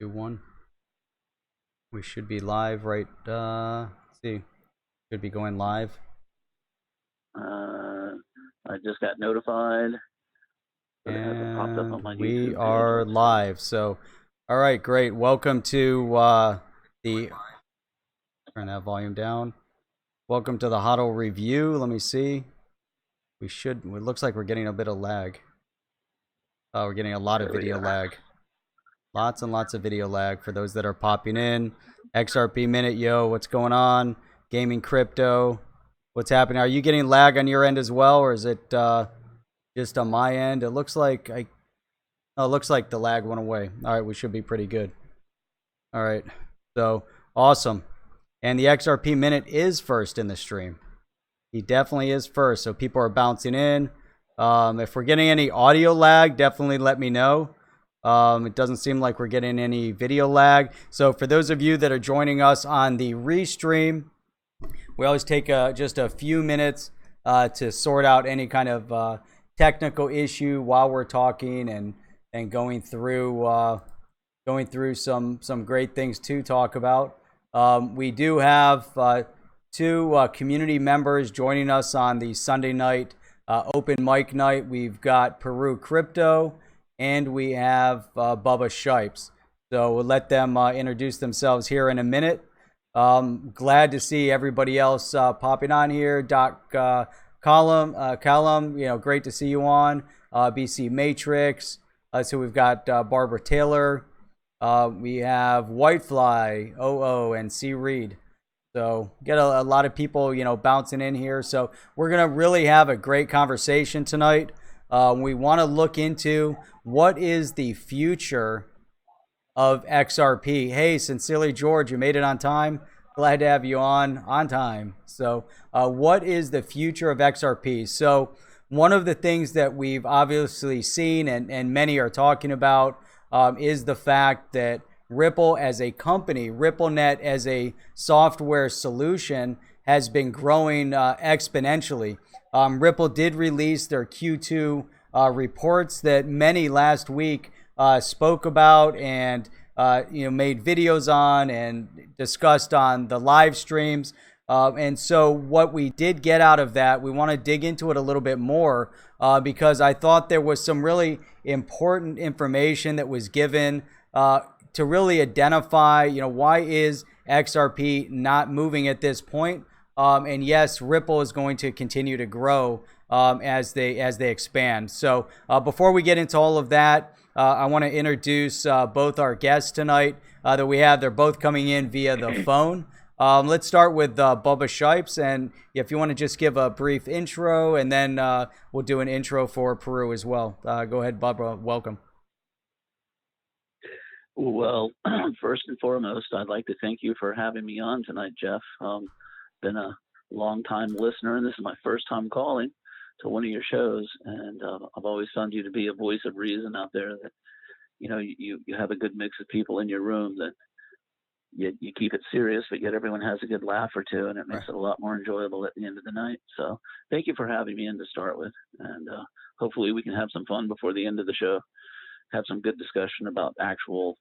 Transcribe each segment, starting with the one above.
2, 1. We should be live right, let's see. Should be going live. I just got notified. But it hasn't popped up on my we YouTube are page. live. So, all right, great. Welcome to the, turn that volume down. Welcome to the HODL review. Let me see. It looks like we're getting a bit of lag. We're getting a lot of video lag. Lots and lots of video lag for those that are popping in. XRP Minute, yo, what's going on? Gaming Crypto, what's happening? Are you getting lag on your end as well, or is it just on my end? It looks like it looks like the lag went away. All right, we should be pretty good. All right, so awesome. And the XRP Minute is first in the stream. He definitely is first, so people are bouncing in. If we're getting any audio lag, definitely let me know. It doesn't seem like we're getting any video lag. So for those of you that are joining us on the restream, we always take just a few minutes to sort out any kind of technical issue while we're talking and going through some great things to talk about. We do have two community members joining us on the Sunday night open mic night. We've got Peru Crypto and we have Bubba Shipes. So we'll let them introduce themselves here in a minute. Glad to see everybody else popping on here. Doc Callum, great to see you on. BC Matrix. So we've got Barbara Taylor. We have Whitefly, OO, and C Reed. So get a lot of people, bouncing in here. So we're going to really have a great conversation tonight. We want to look into what is the future of XRP. Hey, sincerely, George, you made it on time. Glad to have you on time. So what is the future of XRP? So one of the things that we've obviously seen and many are talking about is the fact that Ripple as a company, RippleNet as a software solution has been growing exponentially. Ripple did release their Q2 reports that many last week spoke about and made videos on and discussed on the live streams. And so what we did get out of that, we want to dig into it a little bit more because I thought there was some really important information that was given to really identify, why is XRP not moving at this point? And yes, Ripple is going to continue to grow as they expand. So before we get into all of that, I want to introduce both our guests tonight that we have. They're both coming in via the phone. Let's start with Bubba Shipes, and if you want to just give a brief intro, and then we'll do an intro for Peru as well. Go ahead, Bubba. Welcome. Well, first and foremost, I'd like to thank you for having me on tonight, Jeff. Been a long-time listener, and this is my first time calling to one of your shows, and I've always found you to be a voice of reason out there. That you have a good mix of people in your room that you keep it serious, but yet everyone has a good laugh or two, and it makes it a lot more enjoyable at the end of the night. So thank you for having me in to start with, and hopefully we can have some fun before the end of the show, have some good discussion about actual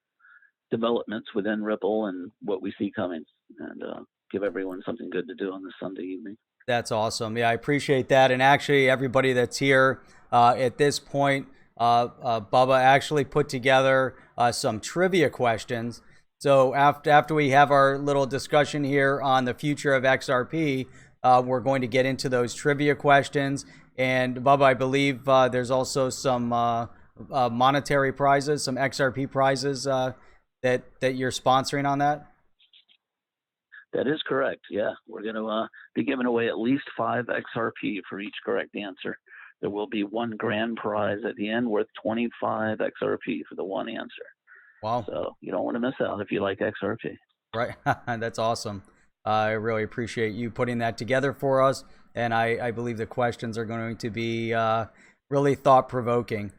developments within Ripple and what we see coming, and give everyone something good to do on this Sunday evening. That's awesome. Yeah, I appreciate that. And actually, everybody that's here at this point, Bubba actually put together some trivia questions. So after we have our little discussion here on the future of XRP, we're going to get into those trivia questions. And Bubba, I believe there's also some monetary prizes, some XRP prizes that you're sponsoring on that. That is correct. Yeah, we're going to be giving away at least 5 XRP for each correct answer. There will be one grand prize at the end worth 25 XRP for the one answer. Wow. So you don't want to miss out if you like XRP. Right. That's awesome. I really appreciate you putting that together for us. And I believe the questions are going to be really thought-provoking.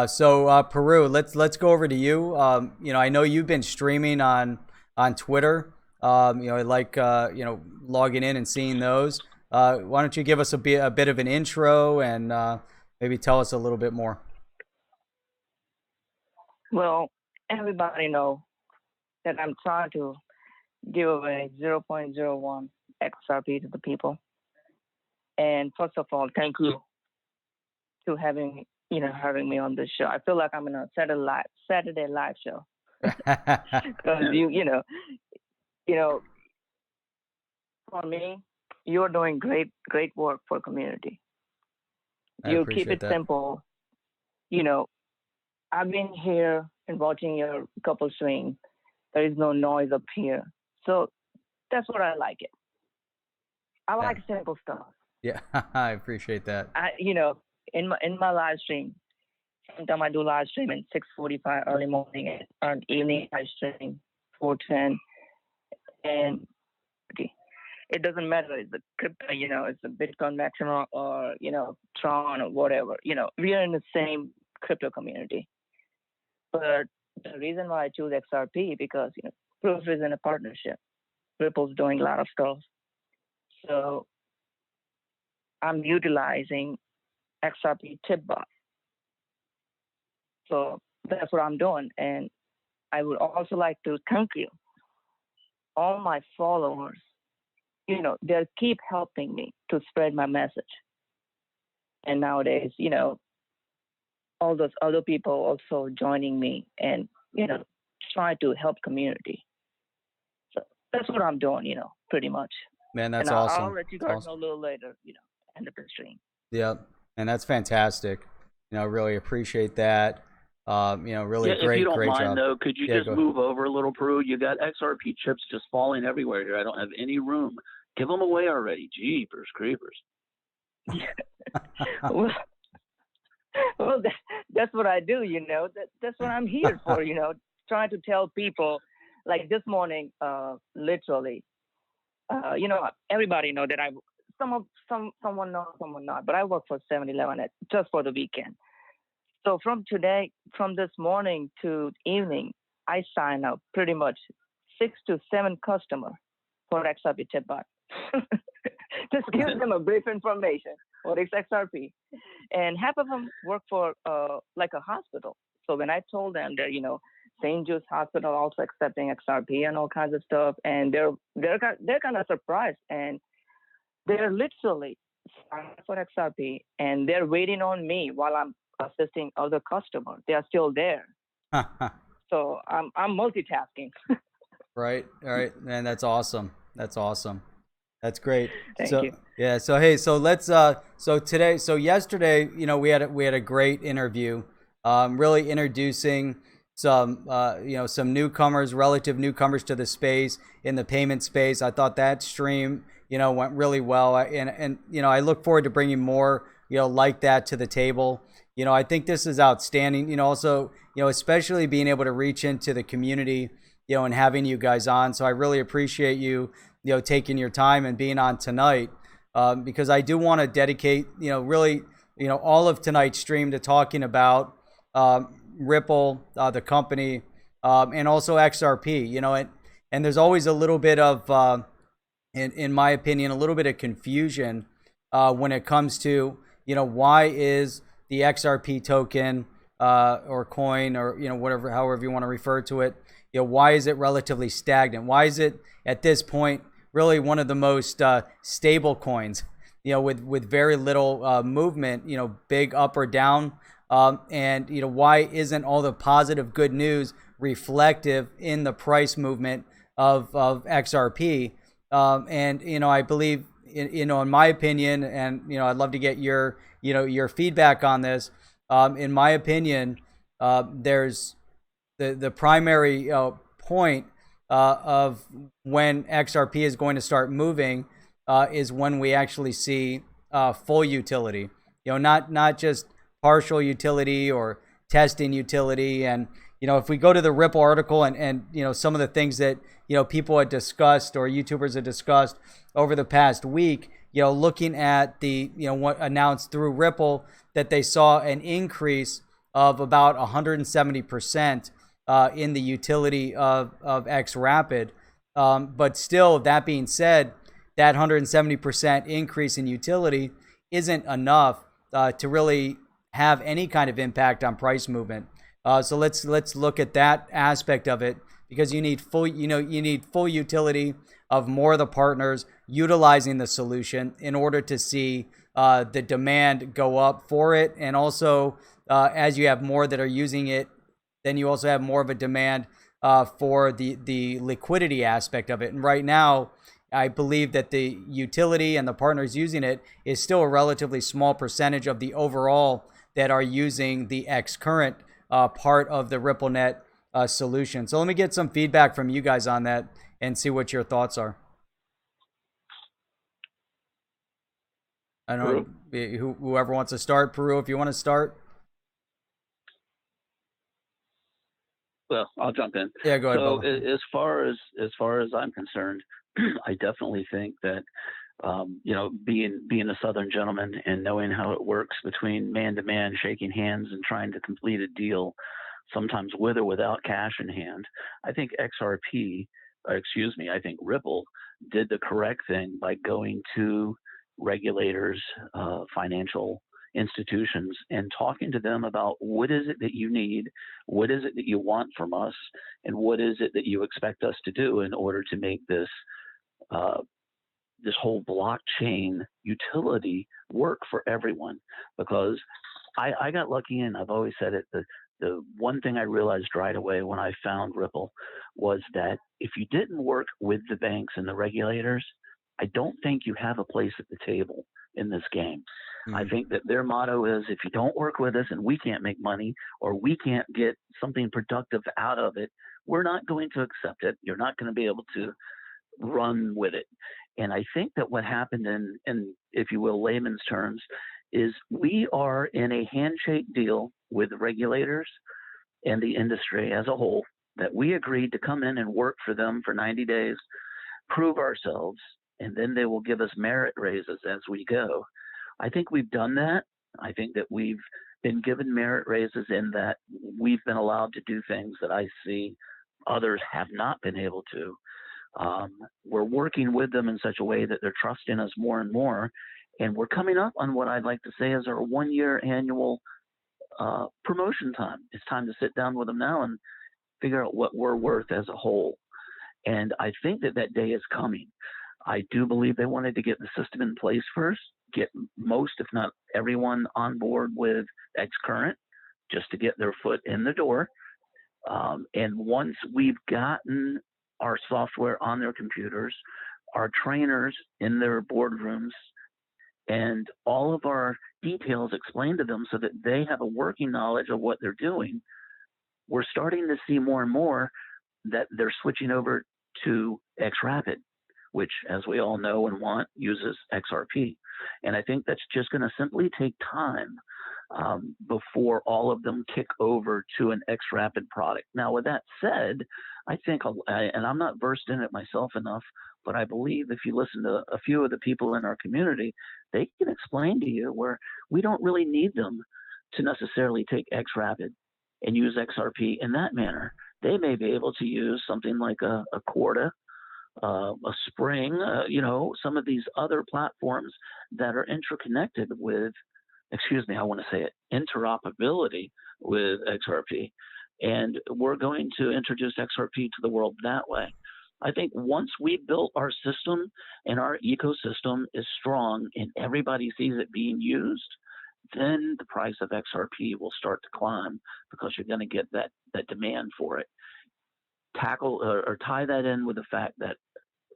So Peru, let's go over to you. I know you've been streaming on Twitter. Logging in and seeing those. Why don't you give us a bit of an intro and maybe tell us a little bit more? Well, everybody know that I'm trying to give away 0.01 XRP to the people. And first of all, thank you to having me on this show. I feel like I'm in a Saturday live show because for me, you're doing great work for community. You keep it simple. I've been here and watching your couple swing. There is no noise up here, so that's what I like it. I like simple stuff. Yeah, I appreciate that. In my live stream, sometimes I do live stream at 6:45 early morning, and evening I stream 4:10, and it doesn't matter. It's the crypto, it's the Bitcoin maximum or Tron or whatever. We are in the same crypto community. But the reason why I choose XRP because Proof is in a partnership. Ripple's doing a lot of stuff, so I'm utilizing XRP tip bot. So that's what I'm doing. And I would also like to thank you, all my followers. They keep helping me to spread my message. And nowadays, all those other people also joining me and, try to help community. So that's what I'm doing, pretty much. Man, that's awesome. I'll let you guys know a little later, end of the stream. Yeah, and that's fantastic. Really appreciate that. Really great, if you don't great mind, job. Though, could you just move over a little, Peru? You got XRP chips just falling everywhere here. I don't have any room. Give them away already. Jeepers creepers. well, that's what I do. That's what I'm here for. Trying to tell people. Like this morning, literally, everybody know that someone knows, someone not. But I work for 7-Eleven just for the weekend. So from this morning to evening, I sign up pretty much 6 to 7 customers for XRP tip bot. Just give them a brief information what is XRP, and half of them work for like a hospital. So when I told them that St. Jude's Hospital also accepting XRP and all kinds of stuff, and they're kind of surprised, and they're literally signing up for XRP, and they're waiting on me while I'm assisting other customers. They are still there. So I'm multitasking. Right. All right, man. That's awesome. That's great. Thank you. Yeah. So hey, so let's yesterday, we had a great interview, really introducing some newcomers, relative newcomers to the space in the payment space. I thought that stream, went really well, and I look forward to bringing more, like that to the table. I think this is outstanding. Also, especially being able to reach into the community, and having you guys on. So I really appreciate you, taking your time and being on tonight, because I do want to dedicate, really, all of tonight's stream to talking about Ripple, the company, and also XRP. And there's always a little bit of, in my opinion, a little bit of confusion when it comes to, why is the XRP token or coin or whatever, however you want to refer to it, why is it relatively stagnant? Why is it at this point really one of the most stable coins, with very little movement, big up or down, and why isn't all the positive good news reflective in the price movement of XRP? And I believe, in my opinion, and I'd love to get your feedback on this. In my opinion, there's the primary point of when XRP is going to start moving is when we actually see full utility. Not just partial utility or testing utility. And if we go to the Ripple article and some of the things that people had discussed or YouTubers had discussed over the past week, looking at the what announced through Ripple that they saw an increase of about 170% in the utility of XRapid. But still, that being said, that 170% increase in utility isn't enough to really have any kind of impact on price movement. So let's look at that aspect of it because you need full, you need full utility of more of the partners utilizing the solution in order to see the demand go up for it. And also, as you have more that are using it, then you also have more of a demand for the liquidity aspect of it. And right now, I believe that the utility and the partners using it is still a relatively small percentage of the overall that are using the X current part of the RippleNet solution. So let me get some feedback from you guys on that and see what your thoughts are. I don't know, whoever wants to start. Peru, if you want to start. Well, I'll jump in. Yeah, go ahead. So Bubba. as far as I'm concerned, I definitely think that being a Southern gentleman and knowing how it works between man to man, shaking hands and trying to complete a deal, sometimes with or without cash in hand, I think I think Ripple did the correct thing by going to regulators, financial institutions, and talking to them about what is it that you need, what is it that you want from us, and what is it that you expect us to do in order to make this whole blockchain utility work for everyone. Because I got lucky, and I've always said it, the one thing I realized right away when I found Ripple was that if you didn't work with the banks and the regulators, I don't think you have a place at the table in this game. I think that their motto is, if you don't work with us and we can't make money or we can't get something productive out of it, we're not going to accept it. You're not going to be able to run with it. And I think that what happened in, if you will, layman's terms, is we are in a handshake deal with the regulators and the industry as a whole, that we agreed to come in and work for them for 90 days, prove ourselves, and then they will give us merit raises as we go. I think we've done that. I think that we've been given merit raises in that we've been allowed to do things that I see others have not been able to. We're working with them in such a way that they're trusting us more and more. And we're coming up on what I'd like to say is our 1-year annual promotion time. It's time to sit down with them now and figure out what we're worth as a whole. And I think that that day is coming. I do believe they wanted to get the system in place first, get most, if not everyone, on board with Xcurrent, just to get their foot in the door. And once we've gotten our software on their computers, our trainers in their boardrooms, and all of our details explained to them so that they have a working knowledge of what they're doing, we're starting to see more and more that they're switching over to XRapid, which, as we all know and want, uses XRP. And I think that's just going to simply take time before all of them kick over to an XRapid product. Now, with that said, I think, and I'm not versed in it myself enough, but I believe if you listen to a few of the people in our community, they can explain to you where we don't really need them to necessarily take XRapid and use XRP in that manner. They may be able to use something like a Corda, a Spring, some of these other platforms that are interconnected with, interoperability with XRP. And we're going to introduce XRP to the world that way. I think once we built our system and our ecosystem is strong and everybody sees it being used, then the price of XRP will start to climb, because you're going to get that demand for it. Tie that in with the fact that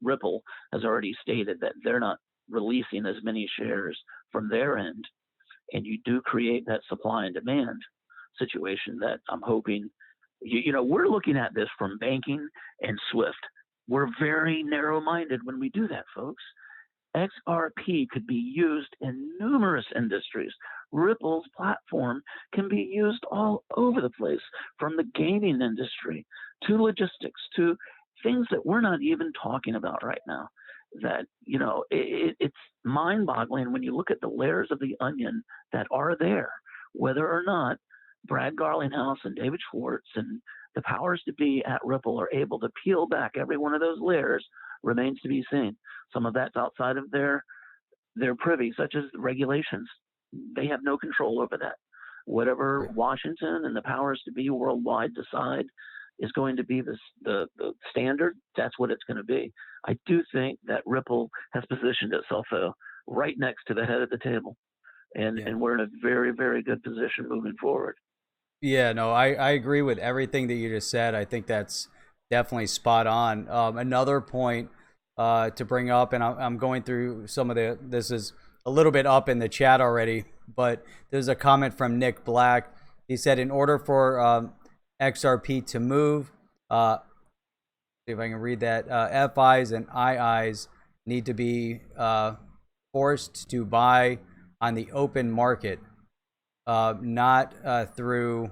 Ripple has already stated that they're not releasing as many shares from their end, and you do create that supply and demand situation that I'm hoping, we're looking at this from banking and SWIFT. We're very narrow-minded when we do that, folks. XRP could be used in numerous industries. Ripple's platform can be used all over the place, from the gaming industry to logistics to things that we're not even talking about right now. That, it's mind-boggling when you look at the layers of the onion that are there, whether or not Brad Garlinghouse and David Schwartz and the powers to be at Ripple are able to peel back every one of those layers remains to be seen. Some of that's outside of their privy, such as regulations. They have no control over that. Whatever Washington and the powers to be worldwide decide, is going to be the standard, that's what it's going to be. I do think that Ripple has positioned itself right next to the head of the table, and we're in a very, very good position moving forward. Yeah, no, I agree with everything that you just said. I think that's definitely spot on. Another point to bring up, and I'm going through some of this is a little bit up in the chat already, but there's a comment from Nick Black. He said, in order for XRP to move, see if I can read that, FIs and IIs need to be forced to buy on the open market, not through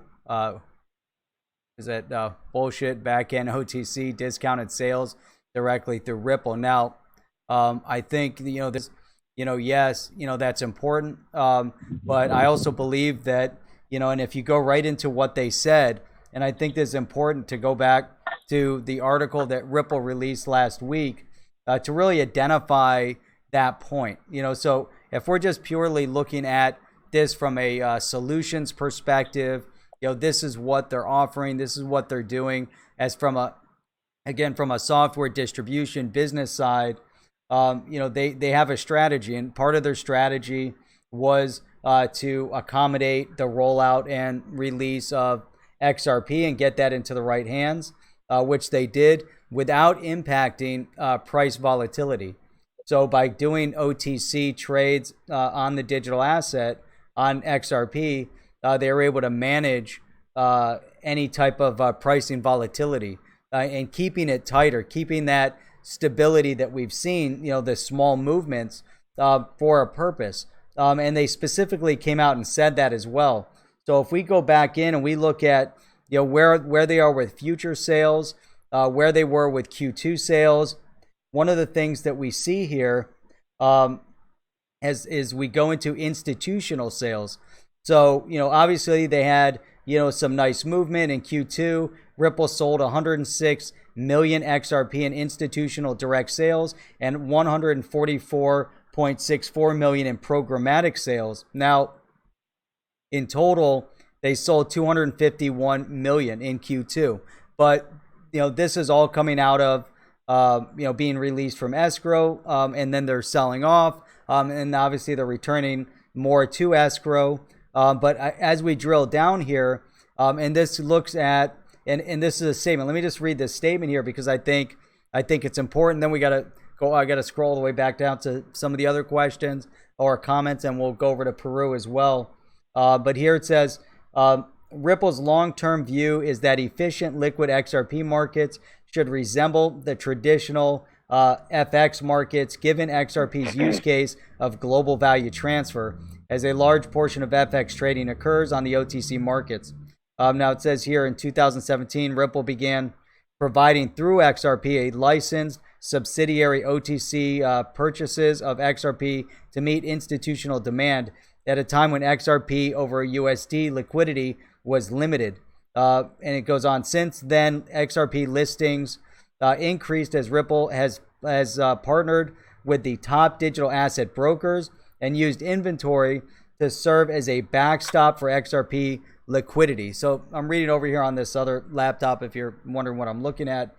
is that bullshit back-end OTC discounted sales directly through Ripple. Now, I think this, yes, that's important, but I also believe that and if you go right into what they said, and I think this is important to go back to the article that Ripple released last week to really identify that point. So if we're just purely looking at this from a solutions perspective, this is what they're offering, this is what they're doing. As from a software distribution business side, they have a strategy, and part of their strategy was to accommodate the rollout and release of XRP and get that into the right hands, which they did without impacting price volatility. So by doing OTC trades on the digital asset on XRP, they were able to manage any type of pricing volatility and keeping it tighter, keeping that stability that we've seen, the small movements for a purpose. And they specifically came out and said that as well. So if we go back in and we look at where they are with future sales, where they were with Q2 sales, one of the things that we see here as we go into institutional sales. So obviously they had some nice movement in Q2. Ripple sold 106 million XRP in institutional direct sales and 144.64 million in programmatic sales. Now, in total, they sold 251 million in Q2. But this is all coming out of being released from escrow, and then they're selling off, and obviously they're returning more to escrow. But as we drill down here, and this looks at, and this is a statement. Let me just read this statement here because I think it's important. Then I gotta scroll all the way back down to some of the other questions or comments, and we'll go over to Peru as well. But here it says, Ripple's long-term view is that efficient liquid XRP markets should resemble the traditional FX markets, given XRP's use case of global value transfer, as a large portion of FX trading occurs on the OTC markets. Now it says here in 2017, Ripple began providing through XRP a licensed subsidiary OTC purchases of XRP to meet institutional demand at a time when XRP over USD liquidity was limited. And it goes on. Since then, XRP listings increased as Ripple has partnered with the top digital asset brokers and used inventory to serve as a backstop for XRP liquidity. So I'm reading over here on this other laptop if you're wondering what I'm looking at.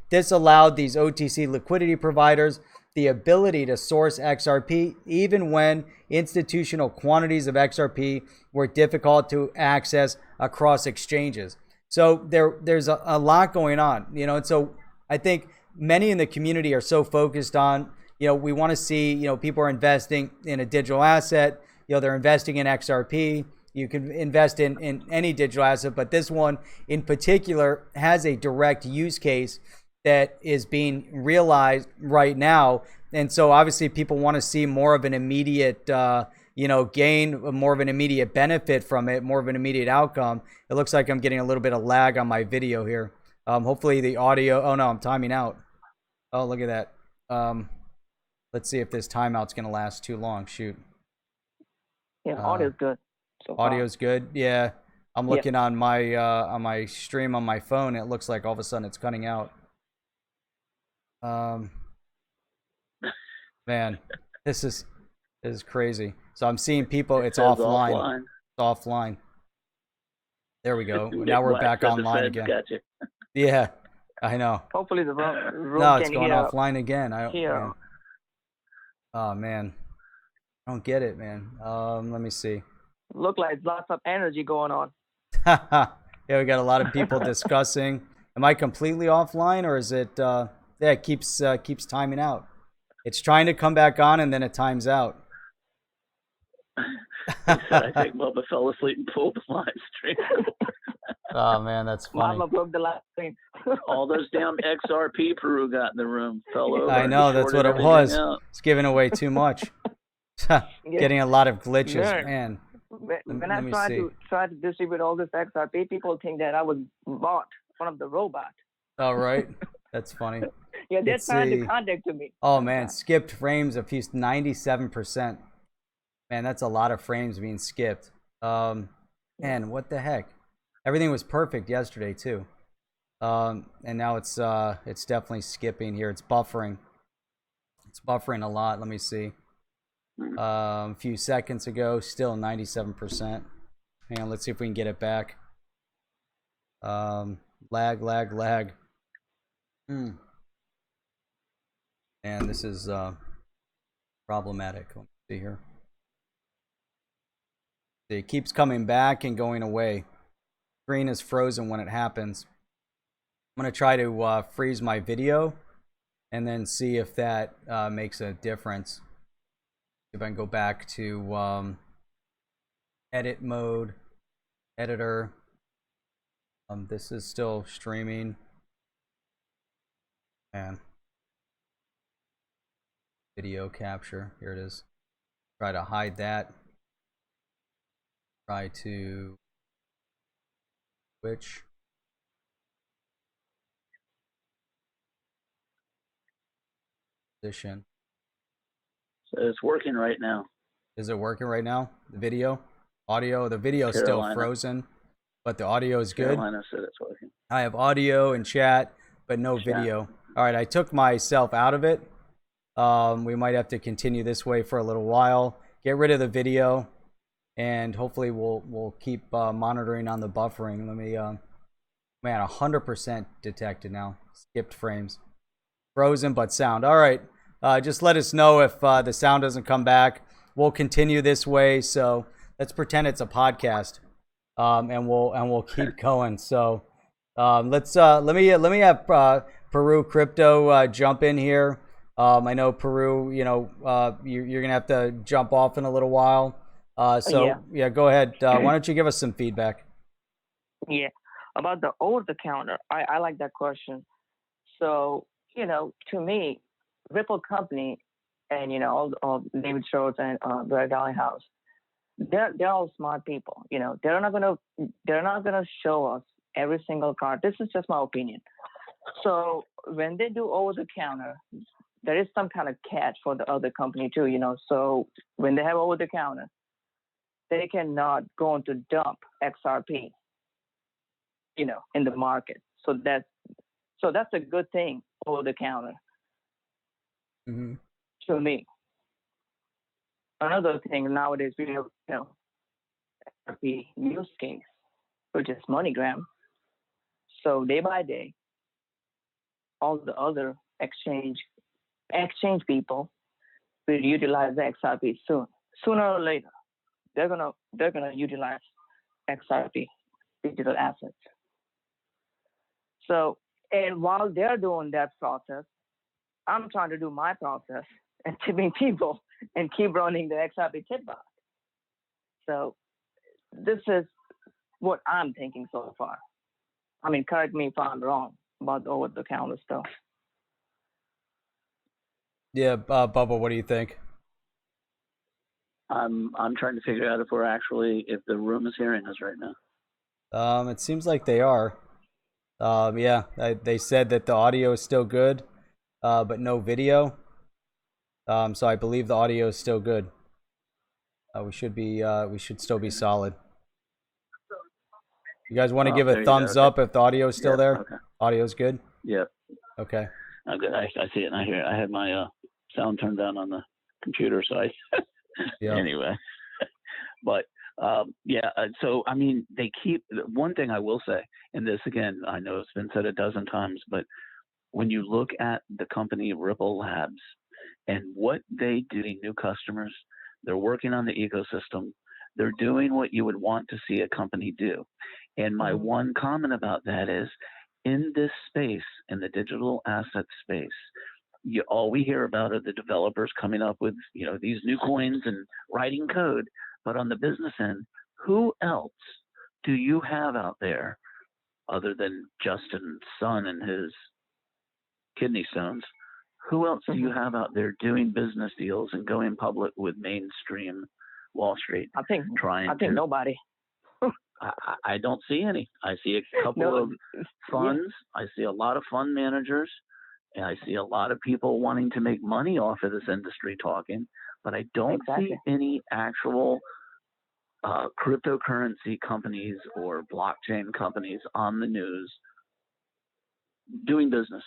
This allowed these OTC liquidity providers the ability to source XRP even when institutional quantities of XRP were difficult to access across exchanges. So there's a lot going on, and so I think many in the community are so focused on, we want to see, people are investing in a digital asset, they're investing in XRP. You can invest in any digital asset, but this one in particular has a direct use case that is being realized right now. And so obviously people want to see more of an immediate, gain, more of an immediate benefit from it, more of an immediate outcome. It looks like I'm getting a little bit of lag on my video here. Hopefully the audio, oh no, I'm timing out. Oh, look at that. Let's see if this timeout's going to last too long. Shoot. Yeah, audio's good. So audio's good. Yeah. I'm looking on my stream on my phone. It looks like all of a sudden it's cutting out. Man, this is crazy. So I'm seeing people. It's offline. It's offline. There we go. Now we're back online again. Gotcha. Yeah, I know. Hopefully the room No, it's can going hear. offline again. Hear. Oh man, I don't get it, man. Let me see. Look like lots of energy going on. Yeah, we got a lot of people discussing. Am I completely offline, or is it? Yeah, it keeps timing out. It's trying to come back on, and then it times out. I think Bubba fell asleep and pulled the live stream. Oh man, that's funny. Mama broke the live stream. All those damn XRP Peru got in the room fell over. I know, that's what it was. Out. It's giving away too much. Getting a lot of glitches, Yeah. man. When I try to distribute all this XRP, people think that I was bought, one of the robots. All right, that's funny. Yeah, they're Let's trying see. to contact me. Oh man, skipped frames a piece 97%. Man, that's a lot of frames being skipped. Man, what the heck? Everything was perfect yesterday too. And now it's definitely skipping here. It's buffering. It's buffering a lot. Let me see. A few seconds ago, still 97%. Hang on, let's see if we can get it back. Lag. And this is problematic. Let me see here. It keeps coming back and going away. Screen is frozen when it happens. I'm going to try to freeze my video and then see if that makes a difference. If I can go back to edit mode, editor. This is still streaming. And video capture. Here it is. Try to hide that. Try to switch. Position. So it's working right now. Is it working right now? The video? Audio? The video is still frozen, but the audio is good. Carolina said it's working. I have audio and chat, but no video. All right, I took myself out of it. We might have to continue this way for a little while. Get rid of the video. And hopefully we'll keep monitoring on the buffering. Let me, man, 100% detected now. Skipped frames. Frozen, but sound. All right, just let us know if the sound doesn't come back. We'll continue this way. So let's pretend it's a podcast, and we'll keep going. So let me have Peru Crypto jump in here. I know Peru, you're gonna have to jump off in a little while. Yeah, go ahead. Why don't you give us some feedback? Yeah, about the over-the-counter. I like that question. So, to me, Ripple Company and, all David Schwartz and Brad House, they're all smart people. They're not gonna show us every single card. This is just my opinion. So when they do over-the-counter, there is some kind of catch for the other company too. So when they have over-the-counter, they cannot go on to dump XRP, in the market. So that's a good thing over the counter. Mm-hmm. To me. Another thing nowadays we have, XRP use case, which is MoneyGram. So day by day, all the other exchange people will utilize the XRP sooner or later. They're gonna utilize XRP, digital assets. So, and while they're doing that process, I'm trying to do my process and tipping people and keep running the XRP tip bot. So, this is what I'm thinking so far. I mean, correct me if I'm wrong about the over-the-counter stuff. Yeah, Bubba, what do you think? I'm trying to figure out if the room is hearing us right now. It seems like they are. Yeah, they said that the audio is still good, but no video. So I believe the audio is still good. We should still be solid. You guys want to give a thumbs up if the audio is still there? Okay. Audio's good? Yeah. Okay. Good. I see it and I hear it. I had my sound turned down on the computer, so anyway. But So, I mean, they keep, one thing I will say, and this again, I know it's been said a dozen times, but when you look at the company Ripple Labs and what they do, new customers, they're working on the ecosystem. They're doing what you would want to see a company do. And my one comment about that is, in this space, in the digital asset space, all we hear about are the developers coming up with, these new coins and writing code. But on the business end, who else do you have out there other than Justin's son and his kidney stones? Who else do you have out there doing business deals and going public with mainstream Wall Street? I think nobody. I don't see any. I see a couple of funds. I see a lot of fund managers, and I see a lot of people wanting to make money off of this industry talking, but I don't see any actual cryptocurrency companies or blockchain companies on the news doing business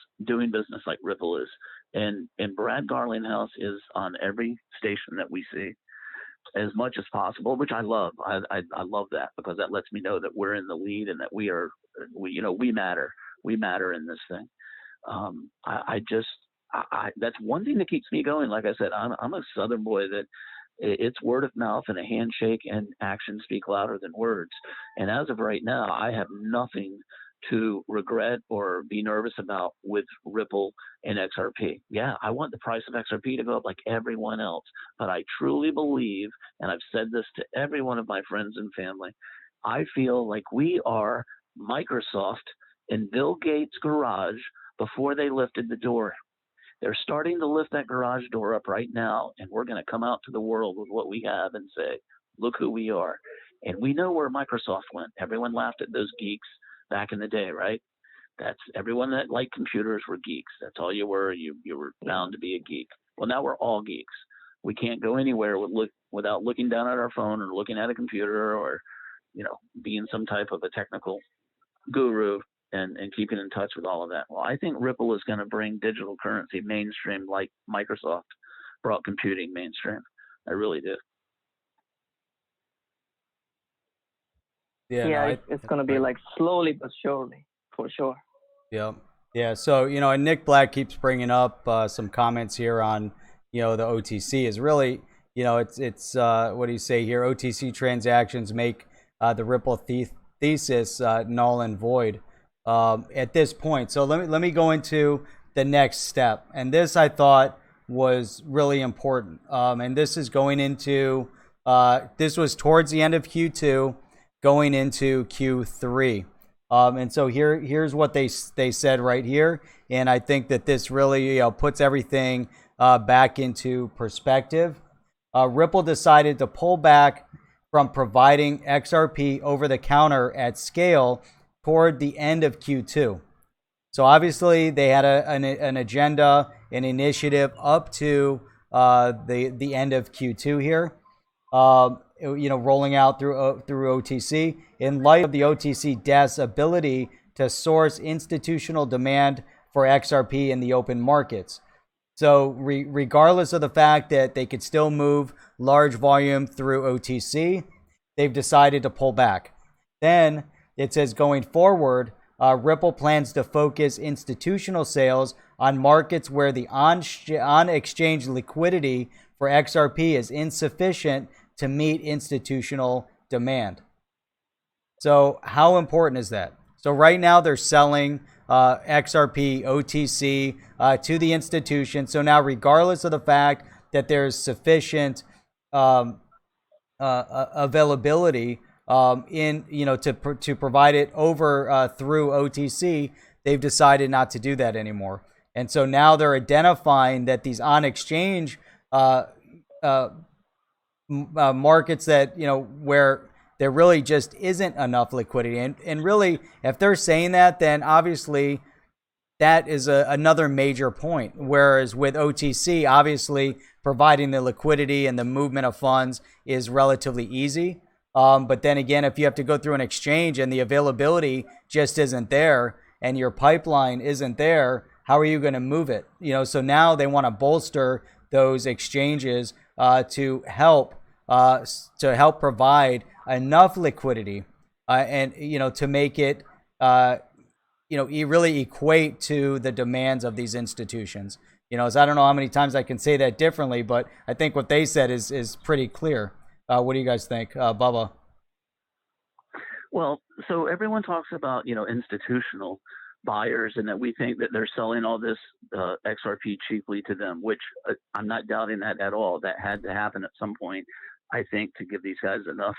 like Ripple is. And Brad Garlinghouse is on every station that we see as much as possible, which I love. I love that, because that lets me know that we're in the lead and that we matter. We matter in this thing. That's one thing that keeps me going. Like I said, I'm a Southern boy that it's word of mouth and a handshake, and actions speak louder than words. And as of right now, I have nothing to regret or be nervous about with Ripple and XRP. Yeah, I want the price of XRP to go up like everyone else, but I truly believe, and I've said this to every one of my friends and family, I feel like we are Microsoft in Bill Gates' garage before they lifted the door. They're starting to lift that garage door up right now, and we're going to come out to the world with what we have and say, look who we are. And we know where Microsoft went. Everyone laughed at those geeks back in the day, right? That's everyone that liked computers were geeks. That's all you were. You were bound to be a geek. Well, now we're all geeks. We can't go anywhere without looking down at our phone or looking at a computer or, being some type of a technical guru and keeping in touch with all of that. Well, I think Ripple is going to bring digital currency mainstream like Microsoft brought computing mainstream. I really do. Yeah, it's going to be like slowly but surely, for sure. Yeah. Yeah. So, and Nick Black keeps bringing up some comments here on, the OTC is really, it's what do you say here? OTC transactions make the Ripple thesis null and void at this point. So let me go into the next step. And this I thought was really important. And this is going into, this was towards the end of Q2, going into Q3. And so here's what they said right here. And I think that this really puts everything back into perspective. Ripple decided to pull back from providing XRP over the counter at scale toward the end of Q2. So obviously they had an agenda, an initiative up to the end of Q2 here. Rolling out through OTC in light of the OTC desk's ability to source institutional demand for XRP in the open markets. So regardless of the fact that they could still move large volume through OTC, they've decided to pull back. Then it says going forward, Ripple plans to focus institutional sales on markets where the on-exchange liquidity for XRP is insufficient to meet institutional demand. So how important is that? So right now they're selling XRP, OTC to the institution. So now regardless of the fact that there's sufficient availability to provide it over through OTC, they've decided not to do that anymore. And so now they're identifying that these on-exchange markets that, where there really just isn't enough liquidity. And really, if they're saying that, then obviously that is another major point. Whereas with OTC, obviously providing the liquidity and the movement of funds is relatively easy. But then again, if you have to go through an exchange and the availability just isn't there and your pipeline isn't there, how are you going to move it? So now they want to bolster those exchanges to help provide enough liquidity, and to make it really equate to the demands of these institutions. So I don't know how many times I can say that differently, but I think what they said is pretty clear. What do you guys think, Bubba? Well, so everyone talks about, institutional buyers and that we think that they're selling all this XRP cheaply to them, which I'm not doubting that at all. That had to happen at some point, I think, to give these guys enough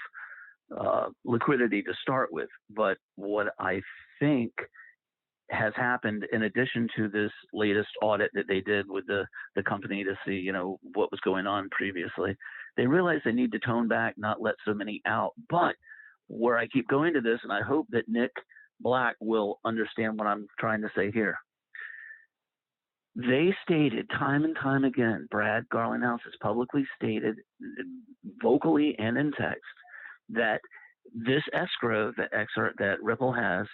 liquidity to start with. But what I think has happened, in addition to this latest audit that they did with the company to see, what was going on previously, they realized they need to tone back, not let so many out. But where I keep going to this, and I hope that Nick Black will understand what I'm trying to say here. They stated time and time again, Brad Garlinghouse has publicly stated, vocally and in text, that this escrow that Ripple has,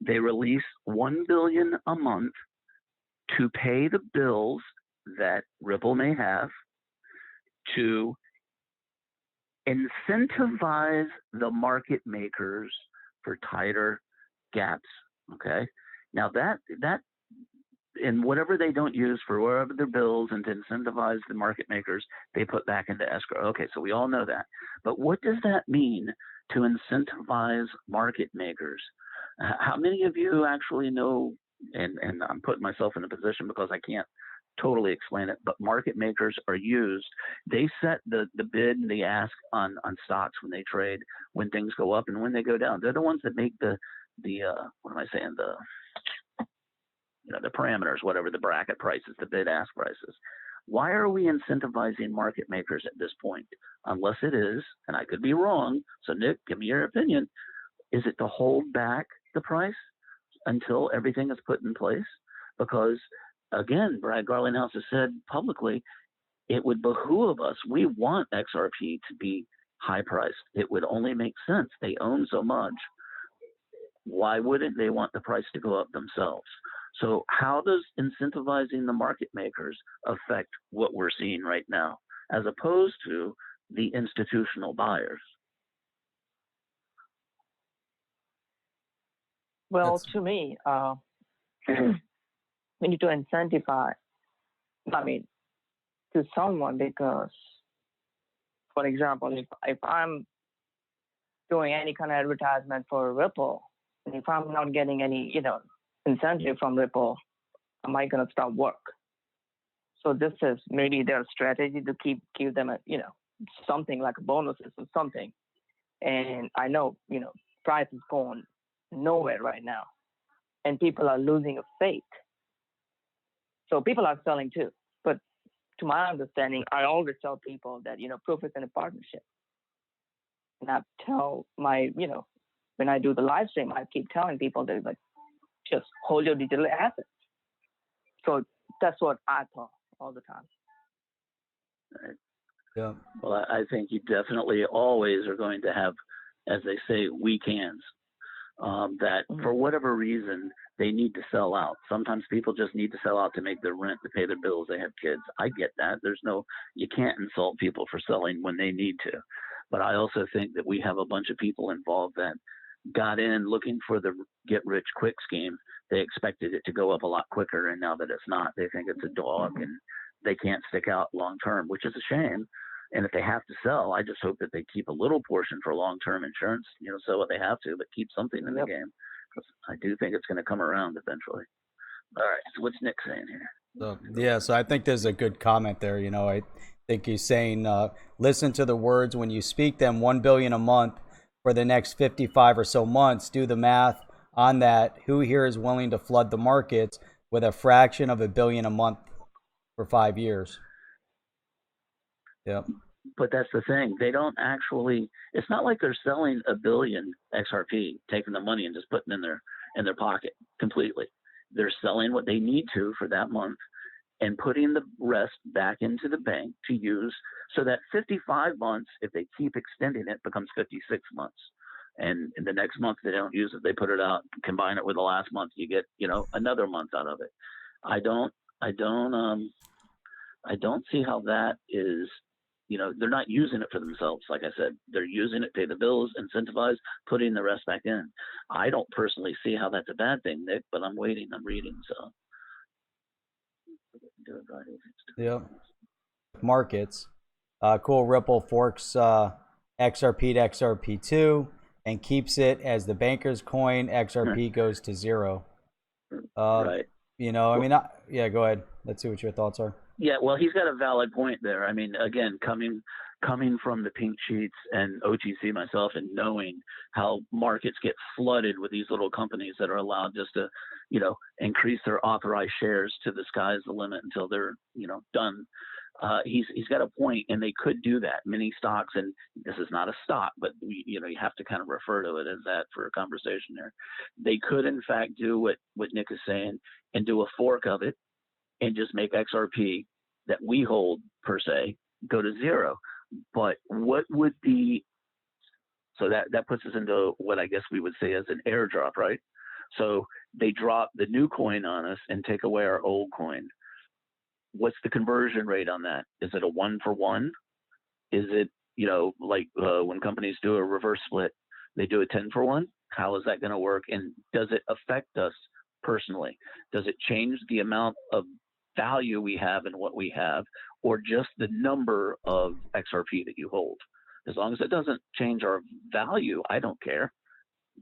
they release $1 billion a month to pay the bills that Ripple may have, to incentivize the market makers for tighter gaps. Okay. Now that and whatever they don't use for wherever their bills and to incentivize the market makers, they put back into escrow. Okay, so we all know that. But what does that mean to incentivize market makers? How many of you actually know, and I'm putting myself in a position because I can't totally explain it, but market makers are used. They set the bid and the ask on stocks when they trade, when things go up and when they go down. They're the ones that make the what am I saying, the parameters, whatever the bracket prices, the bid ask prices. Why are we incentivizing market makers at this point? Unless it is, and I could be wrong, so Nick, give me your opinion, is it to hold back the price until everything is put in place? Because again, Brad Garlinghouse has said publicly, it would behoove us. We want XRP to be high priced. It would only make sense. They own so much. Why wouldn't they want the price to go up themselves? So how does incentivizing the market makers affect what we're seeing right now, as opposed to the institutional buyers? Well, to me, we need to incentivize, to someone, because, for example, if I'm doing any kind of advertisement for Ripple, and if I'm not getting any, incentive from Ripple, am I going to stop work? So this is maybe their strategy to give them something like bonuses or something. And I know, price is going nowhere right now, and people are losing faith. So people are selling too. But to my understanding, I always tell people that, proof is in a partnership. And I tell when I do the live stream, I keep telling people that just hold your digital assets. So that's what I thought all the time. Right. Yeah. Well, I think you definitely always are going to have, as they say, weak hands. That for whatever reason, they need to sell out. Sometimes people just need to sell out to make their rent, to pay their bills. They have kids. I get that. You can't insult people for selling when they need to. But I also think that we have a bunch of people involved that got in looking for the get rich quick scheme. They expected it to go up a lot quicker, and now that it's not, they think it's a dog and they can't stick out long term, which is a shame. And if they have to sell, I just hope that they keep a little portion for long-term insurance, sell what they have to, but keep something in the game. Because I do think it's going to come around eventually. All right, so what's Nick saying here? So I think there's a good comment there. I think he's saying, listen to the words when you speak them, 1 billion a month for the next 55 or so months. Do the math on that. Who here is willing to flood the markets with a fraction of $1 billion a month for 5 years? Yeah. But that's the thing. They don't actually, it's not like they're selling 1 billion XRP, taking the money and just putting in their pocket completely. They're selling what they need to for that month and putting the rest back into the bank to use, so that 55 months, if they keep extending it, becomes 56 months. And in the next month they don't use it, they put it out, combine it with the last month, you get, another month out of it. I don't see how that is they're not using it for themselves. Like I said, they're using it, pay the bills, incentivize, putting the rest back in. I don't personally see how that's a bad thing, Nick, but I'm waiting. I'm reading. So. Yep. Markets. Cool. Ripple forks XRP to XRP2 and keeps it as the banker's coin. XRP goes to zero. Right. I mean, yeah, go ahead. Let's see what your thoughts are. Yeah, well, he's got a valid point there. I mean, again, coming from the pink sheets and OTC myself, and knowing how markets get flooded with these little companies that are allowed just to, increase their authorized shares to the sky's the limit until they're, done. He's got a point, and they could do that. Many stocks, and this is not a stock, but you have to kind of refer to it as that for a conversation there. They could, in fact, do what Nick is saying and do a fork of it, and just make XRP that we hold per se go to zero. But what would be, so that puts us into what I guess we would say as an airdrop, right? So they drop the new coin on us and take away our old coin. What's the conversion rate on that? Is it a 1-for-1? Is it, like when companies do a reverse split, they do a 10-for-1? How is that going to work? And does it affect us personally? Does it change the amount of value we have in what we have, or just the number of XRP that you hold? As long as it doesn't change our value, I don't care.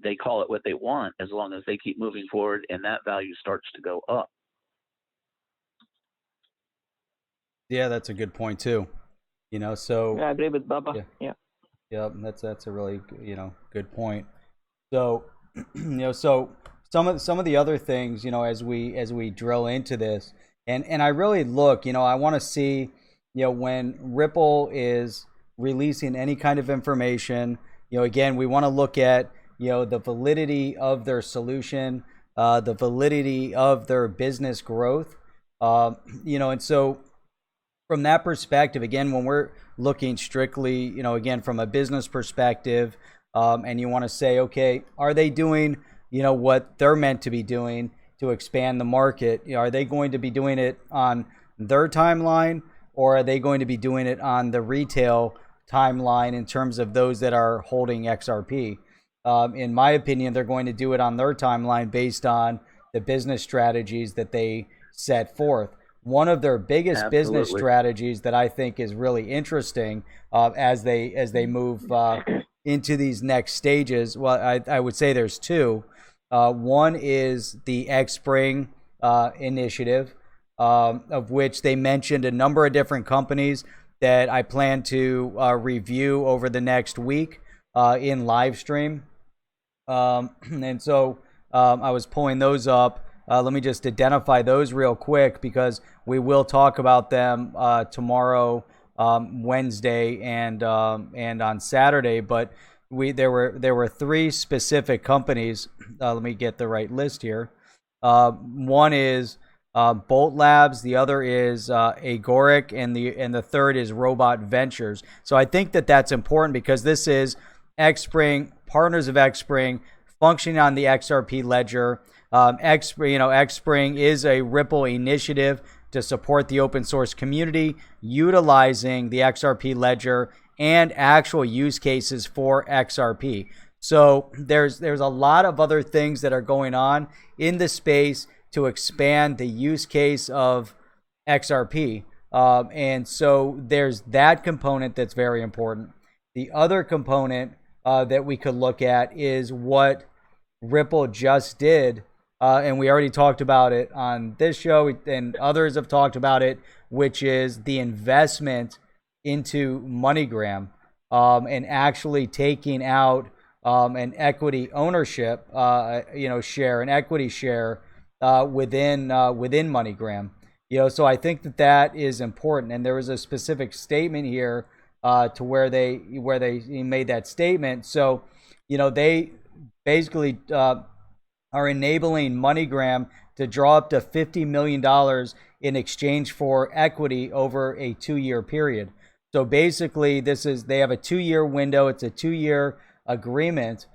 They call it what they want, as long as they keep moving forward and that value starts to go up. Yeah, that's a good point too. So Yeah, I agree with Bubba. Yeah, that's a really good point. So so some of the other things, as we drill into this, and I really look, I want to see, when Ripple is releasing any kind of information, again, we want to look at the validity of their solution, the validity of their business growth, and so from that perspective, again, when we're looking strictly, again, from a business perspective, and you want to say, okay, are they doing, what they're meant to be doing to expand the market? Are they going to be doing it on their timeline, or are they going to be doing it on the retail timeline in terms of those that are holding XRP? In my opinion, they're going to do it on their timeline based on the business strategies that they set forth. One of their biggest business strategies that I think is really interesting as they move into these next stages. Well, I would say there's two. One is the Xspring initiative, of which they mentioned a number of different companies that I plan to review over the next week in live stream. And so I was pulling those up. Let me just identify those real quick, because we will talk about them tomorrow, Wednesday, and on Saturday. But there were three specific companies. Let me get the right list here. One is Bolt Labs, the other is Agoric, and the third is Robot Ventures. So I think that's important, because this is Xspring, partners of Xspring, functioning on the XRP ledger. Xspring is a Ripple initiative to support the open source community, utilizing the XRP ledger and actual use cases for XRP. So there's a lot of other things that are going on in the space to expand the use case of XRP. And so there's that component that's very important. The other component that we could look at is what Ripple just did, and we already talked about it on this show, and others have talked about it, which is the investment into MoneyGram, and actually taking out an equity ownership, share, an equity share within MoneyGram. So I think that is important, and there was a specific statement here to where they made that statement. So they basically are enabling MoneyGram to draw up to $50 million in exchange for equity over a 2-year period. So basically, they have a 2-year window. It's a 2-year agreement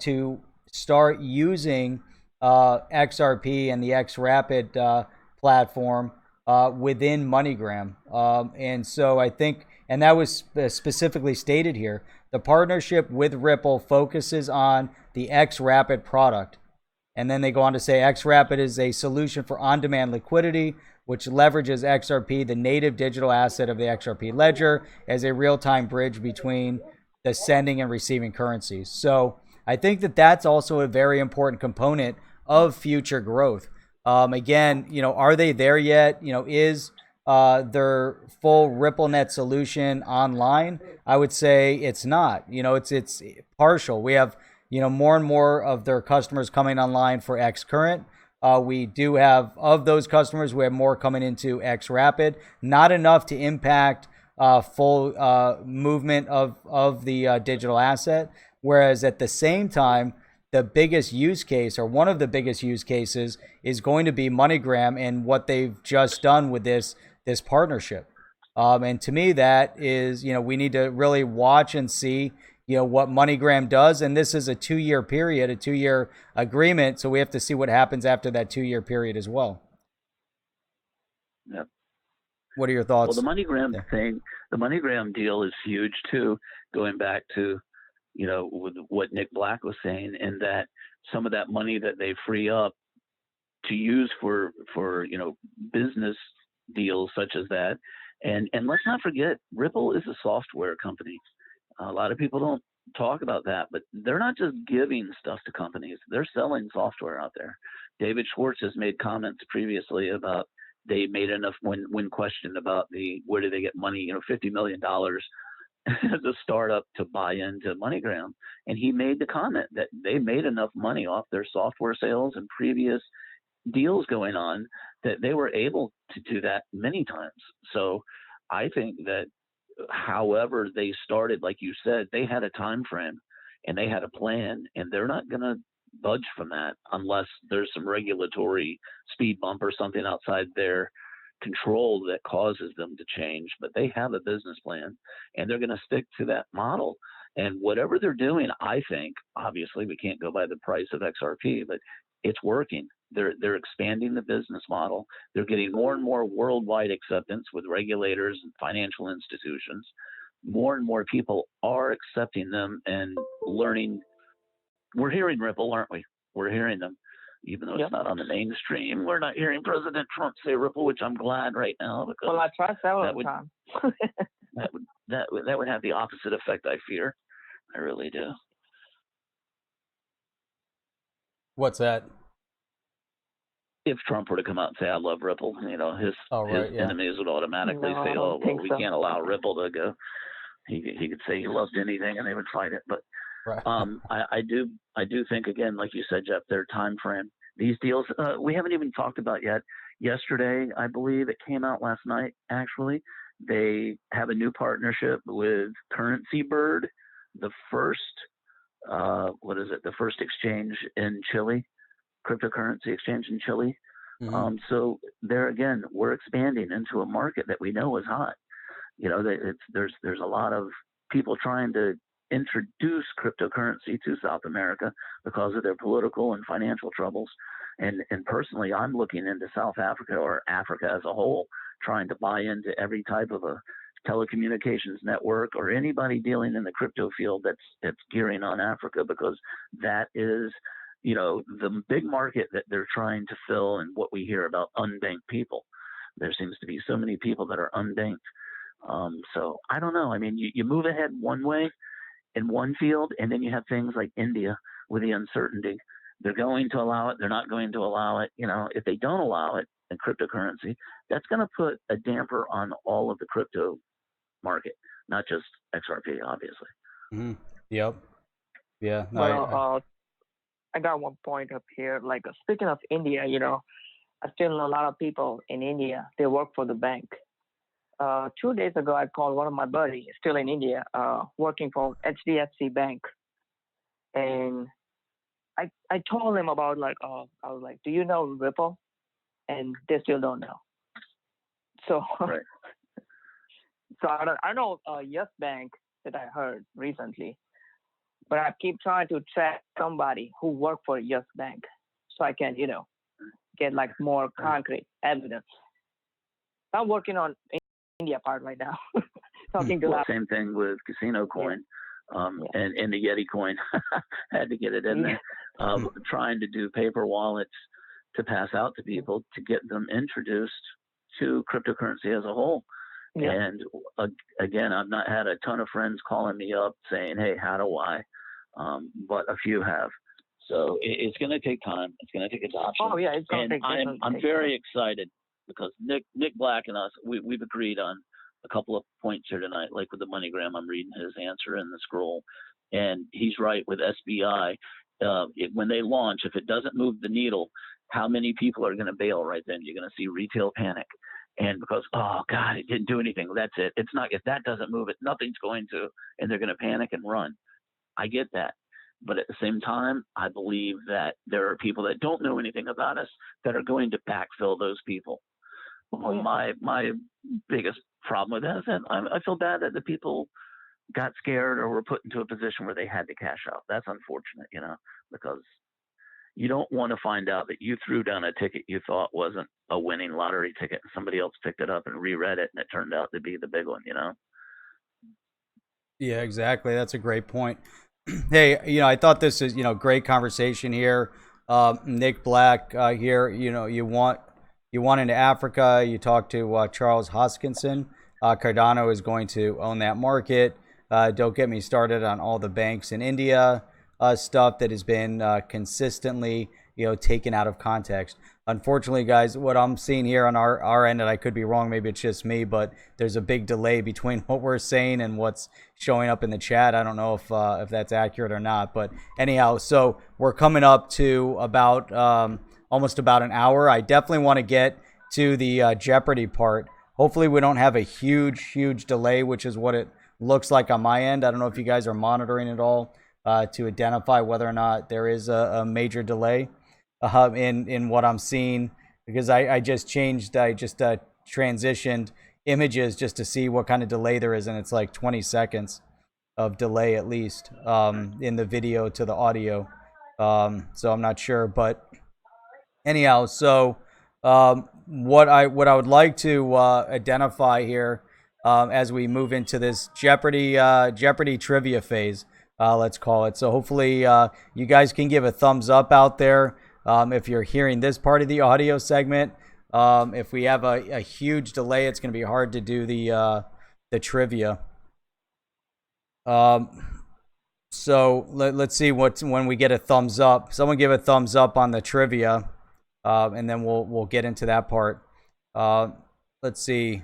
to start using XRP and the XRapid platform within MoneyGram. And so I think And that was specifically stated here. The partnership with Ripple focuses on the XRapid product. And then they go on to say XRapid is a solution for on-demand liquidity, which leverages XRP, the native digital asset of the XRP ledger, as a real-time bridge between the sending and receiving currencies. So I think that that's also a very important component of future growth. Again, are they there yet? Is their full RippleNet solution online? I would say it's not. It's partial. We have more and more of their customers coming online for XCurrent. We do have, of those customers, we have more coming into XRapid. Not enough to impact full movement of the digital asset. Whereas at the same time, the biggest use case, or one of the biggest use cases, is going to be MoneyGram and what they've just done with this partnership. And to me, that is, we need to really watch and see, what MoneyGram does. And this is a 2-year period, a 2-year agreement. So we have to see what happens after that 2-year period as well. Yep. What are your thoughts? Well, the MoneyGram thing, the MoneyGram deal is huge too, going back to, with what Nick Black was saying, in that some of that money that they free up to use for business deals such as that. And let's not forget, Ripple is a software company. A lot of people don't talk about that, but they're not just giving stuff to companies. They're selling software out there. David Schwartz has made comments previously about they made enough when questioned about where do they get money, $50 million as a startup to buy into MoneyGram. And he made the comment that they made enough money off their software sales and previous deals going on that they were able to do that many times. So I think that however they started, like you said, they had a time frame and they had a plan, and they're not going to budge from that unless there's some regulatory speed bump or something outside their control that causes them to change. But they have a business plan and they're going to stick to that model. And whatever they're doing, I think, obviously we can't go by the price of XRP, but it's working. They're expanding the business model. They're getting more and more worldwide acceptance with regulators and financial institutions. More and more people are accepting them and learning. We're hearing Ripple, aren't we? We're hearing them, even though it's not on the mainstream. We're not hearing President Trump say Ripple, which I'm glad right now, because I tried several times. that would have the opposite effect, I fear. I really do. What's that? If Trump were to come out and say, I love Ripple, his enemies would automatically say, oh, well, we can't allow Ripple to go. He could say he loved anything and they would fight it. But I do think, again, like you said, Jeff, their time frame, these deals, we haven't even talked about yet. Yesterday, I believe it came out last night, actually. They have a new partnership with Currency Bird, the first, the first exchange in Chile, cryptocurrency exchange in Chile. Mm-hmm. So there again, we're expanding into a market that we know is hot. There's a lot of people trying to introduce cryptocurrency to South America because of their political and financial troubles. And personally, I'm looking into South Africa or Africa as a whole, trying to buy into every type of a telecommunications network or anybody dealing in the crypto field that's gearing on Africa, because that is, the big market that they're trying to fill. And what we hear about unbanked people, there seems to be so many people that are unbanked. So I don't know. I mean, you move ahead one way in one field, and then you have things like India with the uncertainty. They're going to allow it. They're not going to allow it. If they don't allow it in cryptocurrency, that's going to put a damper on all of the crypto market, not just XRP, obviously. Mm-hmm. Yep. Yeah. No, I got one point up here. Like, speaking of India, I still know a lot of people in India. They work for the bank. 2 days ago, I called one of my buddies, still in India, working for HDFC Bank. And I told him about, I was like, do you know Ripple? And they still don't know. So, right. So I know Yes Bank that I heard recently, but I keep trying to track somebody who worked for Yes Bank so I can, get more concrete evidence. I'm working on India part right now. talking to well, same thing with Casino Coin. And the Yeti coin. Had to get it in there. Trying to do paper wallets to pass out to people to get them introduced to cryptocurrency as a whole. Yeah. And again, I've not had a ton of friends calling me up saying, "Hey, how do I?" But a few have. So it's going to take time. It's going to take adoption. Oh yeah, it's going to take time. I'm very excited because Nick Black and us, we've agreed on a couple of points here tonight. Like with the MoneyGram, I'm reading his answer in the scroll, and he's right with SBI. When they launch, if it doesn't move the needle, how many people are going to bail right then? You're going to see retail panic. And because, oh God, it didn't do anything. That's it. It's not, if that doesn't move it, nothing's going to, and they're going to panic and run. I get that. But at the same time, I believe that there are people that don't know anything about us that are going to backfill those people. My biggest problem with that is that I feel bad that the people got scared or were put into a position where they had to cash out. That's unfortunate, because you don't want to find out that you threw down a ticket you thought wasn't a winning lottery ticket and somebody else picked it up and reread it and it turned out to be the big one, Yeah, exactly. That's a great point. Hey, I thought this is, great conversation here. Nick Black here, you want into Africa, you talk to Charles Hoskinson. Cardano is going to own that market. Don't get me started on all the banks in India stuff that has been consistently, taken out of context. Unfortunately, guys, what I'm seeing here on our end, and I could be wrong, maybe it's just me, but there's a big delay between what we're saying and what's showing up in the chat. I don't know if that's accurate or not, but anyhow, so we're coming up to about almost about an hour. I definitely want to get to the Jeopardy part. Hopefully we don't have a huge delay, which is what it looks like on my end. I don't know if you guys are monitoring it all to identify whether or not there is a major delay in what I'm seeing, because I just transitioned images just to see what kind of delay there is, and it's like 20 seconds of delay at least in the video to the audio. So I'm not sure, but anyhow, so what I would like to identify here as we move into this Jeopardy trivia phase, let's call it. So hopefully you guys can give a thumbs up out there if you're hearing this part of the audio segment. If we have a huge delay, it's going to be hard to do the trivia. So let's see when we get a thumbs up. Someone give a thumbs up on the trivia, and then we'll get into that part. Let's see.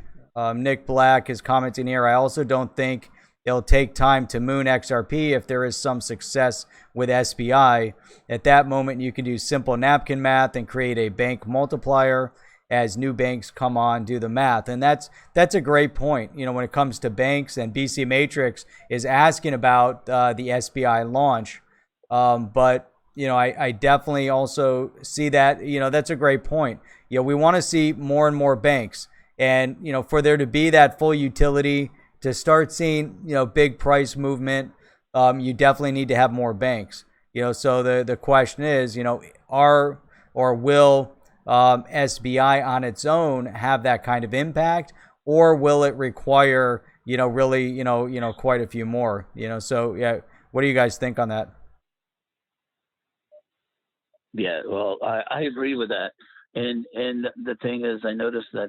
Nick Black is commenting here. I also don't think it'll take time to moon XRP if there is some success with SBI. At that moment, you can do simple napkin math and create a bank multiplier as new banks come on, do the math. And that's a great point. When it comes to banks, and BC Matrix is asking about the SBI launch. But I definitely also see that, that's a great point. We want to see more and more banks. And, for there to be that full utility, to start seeing, big price movement, you definitely need to have more banks. So the question is, will SBI on its own have that kind of impact, or will it require, really, quite a few more? So yeah, what do you guys think on that? Yeah, well, I agree with that. And the thing is, I noticed that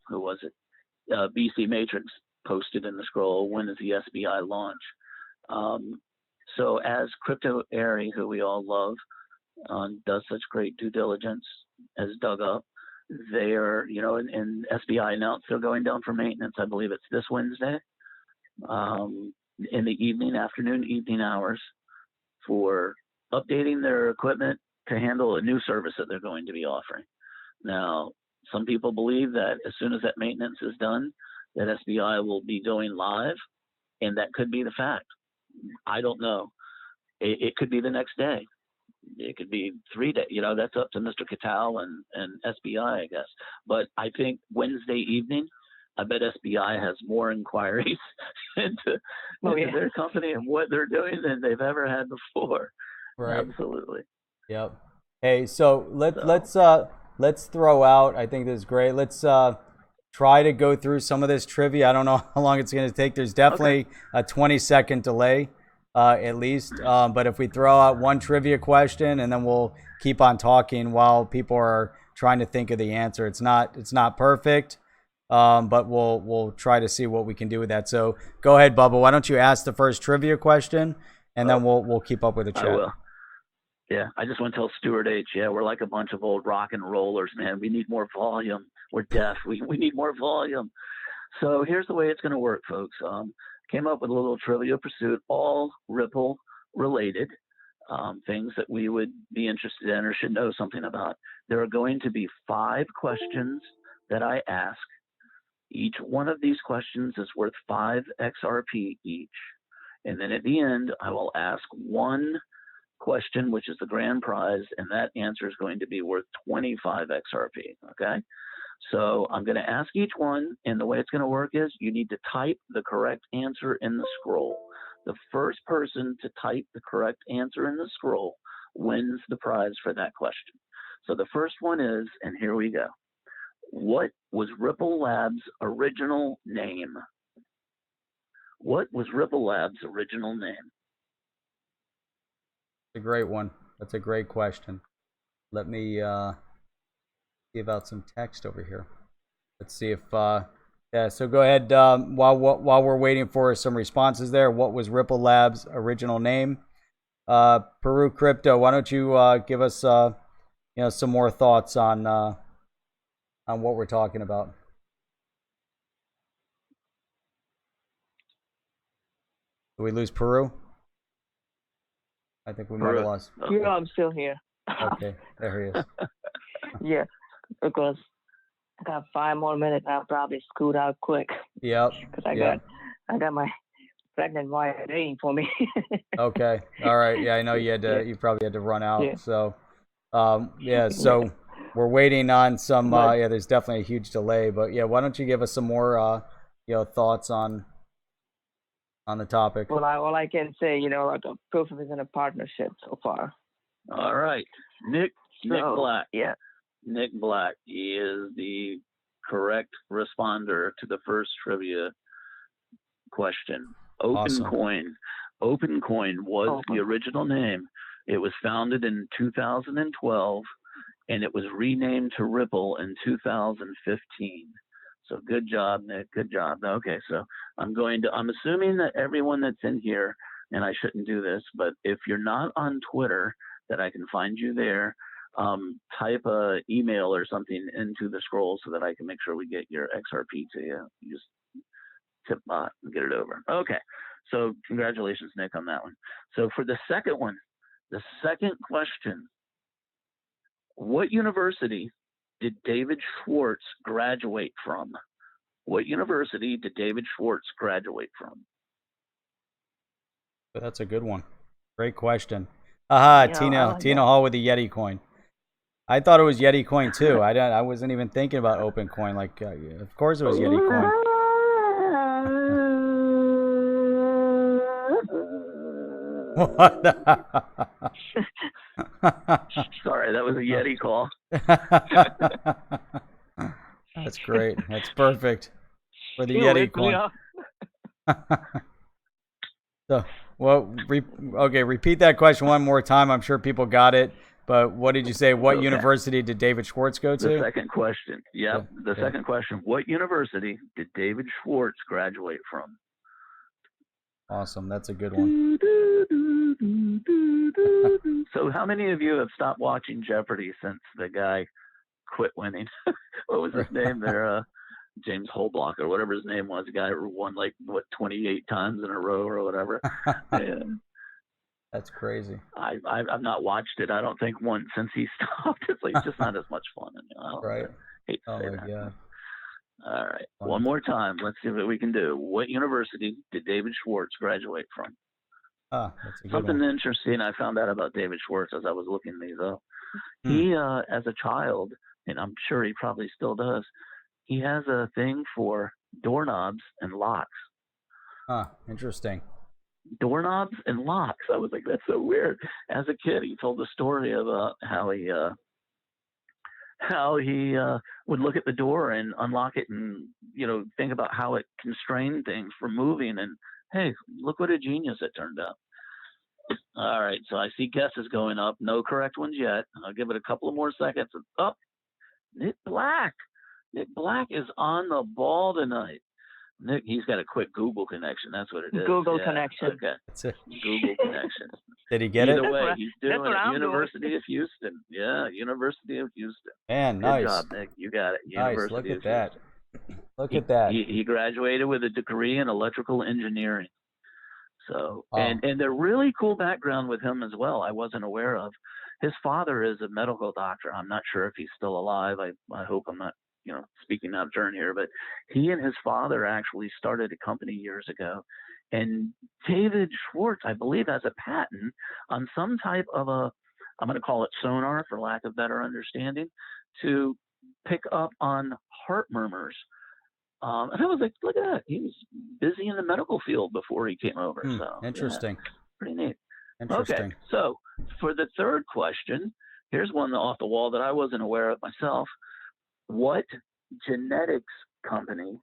who was it? BC Matrix posted in the scroll, when is the SBI launch? So as Crypto Airy, who we all love, does such great due diligence, has dug up, they are, and SBI announced they're going down for maintenance. I believe it's this Wednesday, in the afternoon, evening hours, for updating their equipment to handle a new service that they're going to be offering. Now, some people believe that as soon as that maintenance is done, that SBI will be going live, and that could be the fact. I don't know. It could be the next day. It could be 3 days. That's up to Mr. Catal and SBI, I guess. But I think Wednesday evening, I bet SBI has more inquiries into their company and what they're doing than they've ever had before. Right. Absolutely. Yep. Hey, so let's throw out. I think this is great. Let's try to go through some of this trivia. I don't know how long it's going to take. There's definitely a 20-second delay, at least. But if we throw out one trivia question and then we'll keep on talking while people are trying to think of the answer. It's not perfect, but we'll try to see what we can do with that. So go ahead, Bubba. Why don't you ask the first trivia question, and then we'll keep up with the chat. I will. Yeah, I just want to tell Stuart H. Yeah, we're like a bunch of old rock and rollers, man. We need more volume. We're deaf. We need more volume. So here's the way it's going to work, folks. Came up with a little trivia pursuit, all Ripple related, things that we would be interested in or should know something about. There are going to be 5 questions that I ask. Each one of these questions is worth 5 XRP each. And then at the end, I will ask one question, which is the grand prize, and that answer is going to be worth 25 XRP, okay? So I'm going to ask each one, and the way it's going to work is you need to type the correct answer in the scroll. The first person to type the correct answer in the scroll wins the prize for that question. So the first one is, and here we go. What was Ripple Labs' original name? What was Ripple Labs' original name? It's a great one. That's a great question. Let me give out some text over here. Let's see if yeah. So go ahead. While we're waiting for some responses there, what was Ripple Labs' original name? Peru Crypto, why don't you give us some more thoughts on what we're talking about? Did we lose Peru? I think we might have lost. Yeah, I'm still here. Okay, there he is. Yeah, because I got 5 more minutes. I'll probably scoot out quick. Yep. Because I got my pregnant wife waiting for me. Okay. All right. Yeah, I know you had to. You probably had to run out. Yeah. So, yeah. So we're waiting on some. Yeah, there's definitely a huge delay. But yeah, why don't you give us some more, thoughts on the topic? Well, all I can say, like a proof is in a partnership so far. All right, Nick Black. Yeah. Nick Black is the correct responder to the first trivia question. OpenCoin. OpenCoin was the original name. It was founded in 2012, and it was renamed to Ripple in 2015. So good job, Nick. Good job. Okay, so I'm assuming that everyone that's in here, and I shouldn't do this, but if you're not on Twitter, that I can find you there. Type a email or something into the scroll so that I can make sure we get your XRP to you. You just tip bot and get it over. Okay, so congratulations, Nick, on that one. So for the second one, the second question, what university did David Schwartz graduate from? What university did David Schwartz graduate from? That's a good one. Great question. Tina Hall with the Yeti coin. I thought it was Yeti coin too. I wasn't even thinking about OpenCoin. Like, of course it was Yeti coin. What? Sorry, that was a Yeti call. That's great. That's perfect for the Yeti coin. So, well, repeat that question one more time. I'm sure people got it. But what did you say? What university did David Schwartz go to? The second question. Yep. The second question. What university did David Schwartz graduate from? Awesome. That's a good one. So how many of you have stopped watching Jeopardy since the guy quit winning? What was his name there? James Holbrook or whatever his name was. The guy who won 28 times in a row or whatever. And that's crazy. I've not watched it. I don't think once since he stopped. It's just not as much fun. Right. Hate to say that. God. All right. One more time. Let's see what we can do. What university did David Schwartz graduate from? That's a good Something one. interesting I found out about David Schwartz as I was looking these up. He, as a child, and I'm sure he probably still does, he has a thing for doorknobs and locks. Interesting. Doorknobs and locks. I was like, that's so weird. As a kid, he told the story about how he how he would look at the door and unlock it and, think about how it constrained things from moving. And hey, look what a genius it turned out. All right, so I see guesses going up. No correct ones yet. I'll give it a couple of more seconds. Oh, Nick Black. Nick Black is on the ball tonight. Nick, he's got a quick Google connection. That's what it is. Google connection. Okay. That's it. Google connection. Did he get Either it? way, he's doing what it. I'm University of Houston. Yeah, University of Houston. Man, Good nice. job, Nick. You got it. Nice. University Look of at that. Houston. Look at that. He graduated with a degree in electrical engineering. So, Oh. and a really cool background with him as well, I wasn't aware of. His father is a medical doctor. I'm not sure if he's still alive. I hope I'm not, speaking out of turn here, but he and his father actually started a company years ago. And David Schwartz, I believe, has a patent on some type of I'm going to call it sonar for lack of better understanding, to pick up on heart murmurs. And I was like, look at that. He was busy in the medical field before he came over. So Interesting. Yeah, pretty neat. Interesting. Okay, so for the third question, here's one off the wall that I wasn't aware of myself. What genetics company,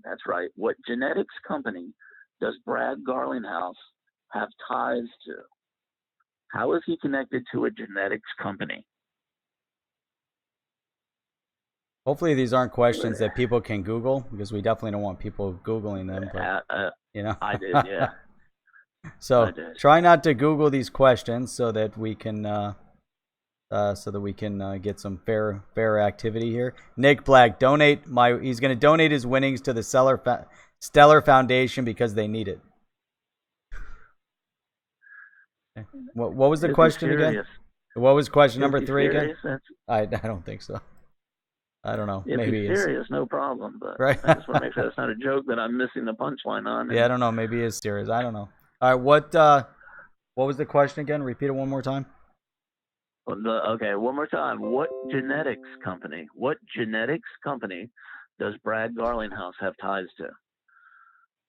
that's right, what genetics company does Brad Garlinghouse have ties to? How is he connected to a genetics company? Hopefully these aren't questions that people can Google, because we definitely don't want people Googling them. But, I did, yeah. So try not to Google these questions so that we can get some fair activity here. Nick Black, he's going to donate his winnings to the Stellar Foundation because they need it. Okay. What was the question again? What was question number 3 again? I don't think so. I don't know. If maybe he's serious, no problem. But right? I just want to make sure that's not a joke that I'm missing the punchline on. Yeah, I don't know. Maybe he is serious. I don't know. All right, what was the question again? Repeat it one more time. Okay, one more time. What genetics company does Brad Garlinghouse have ties to?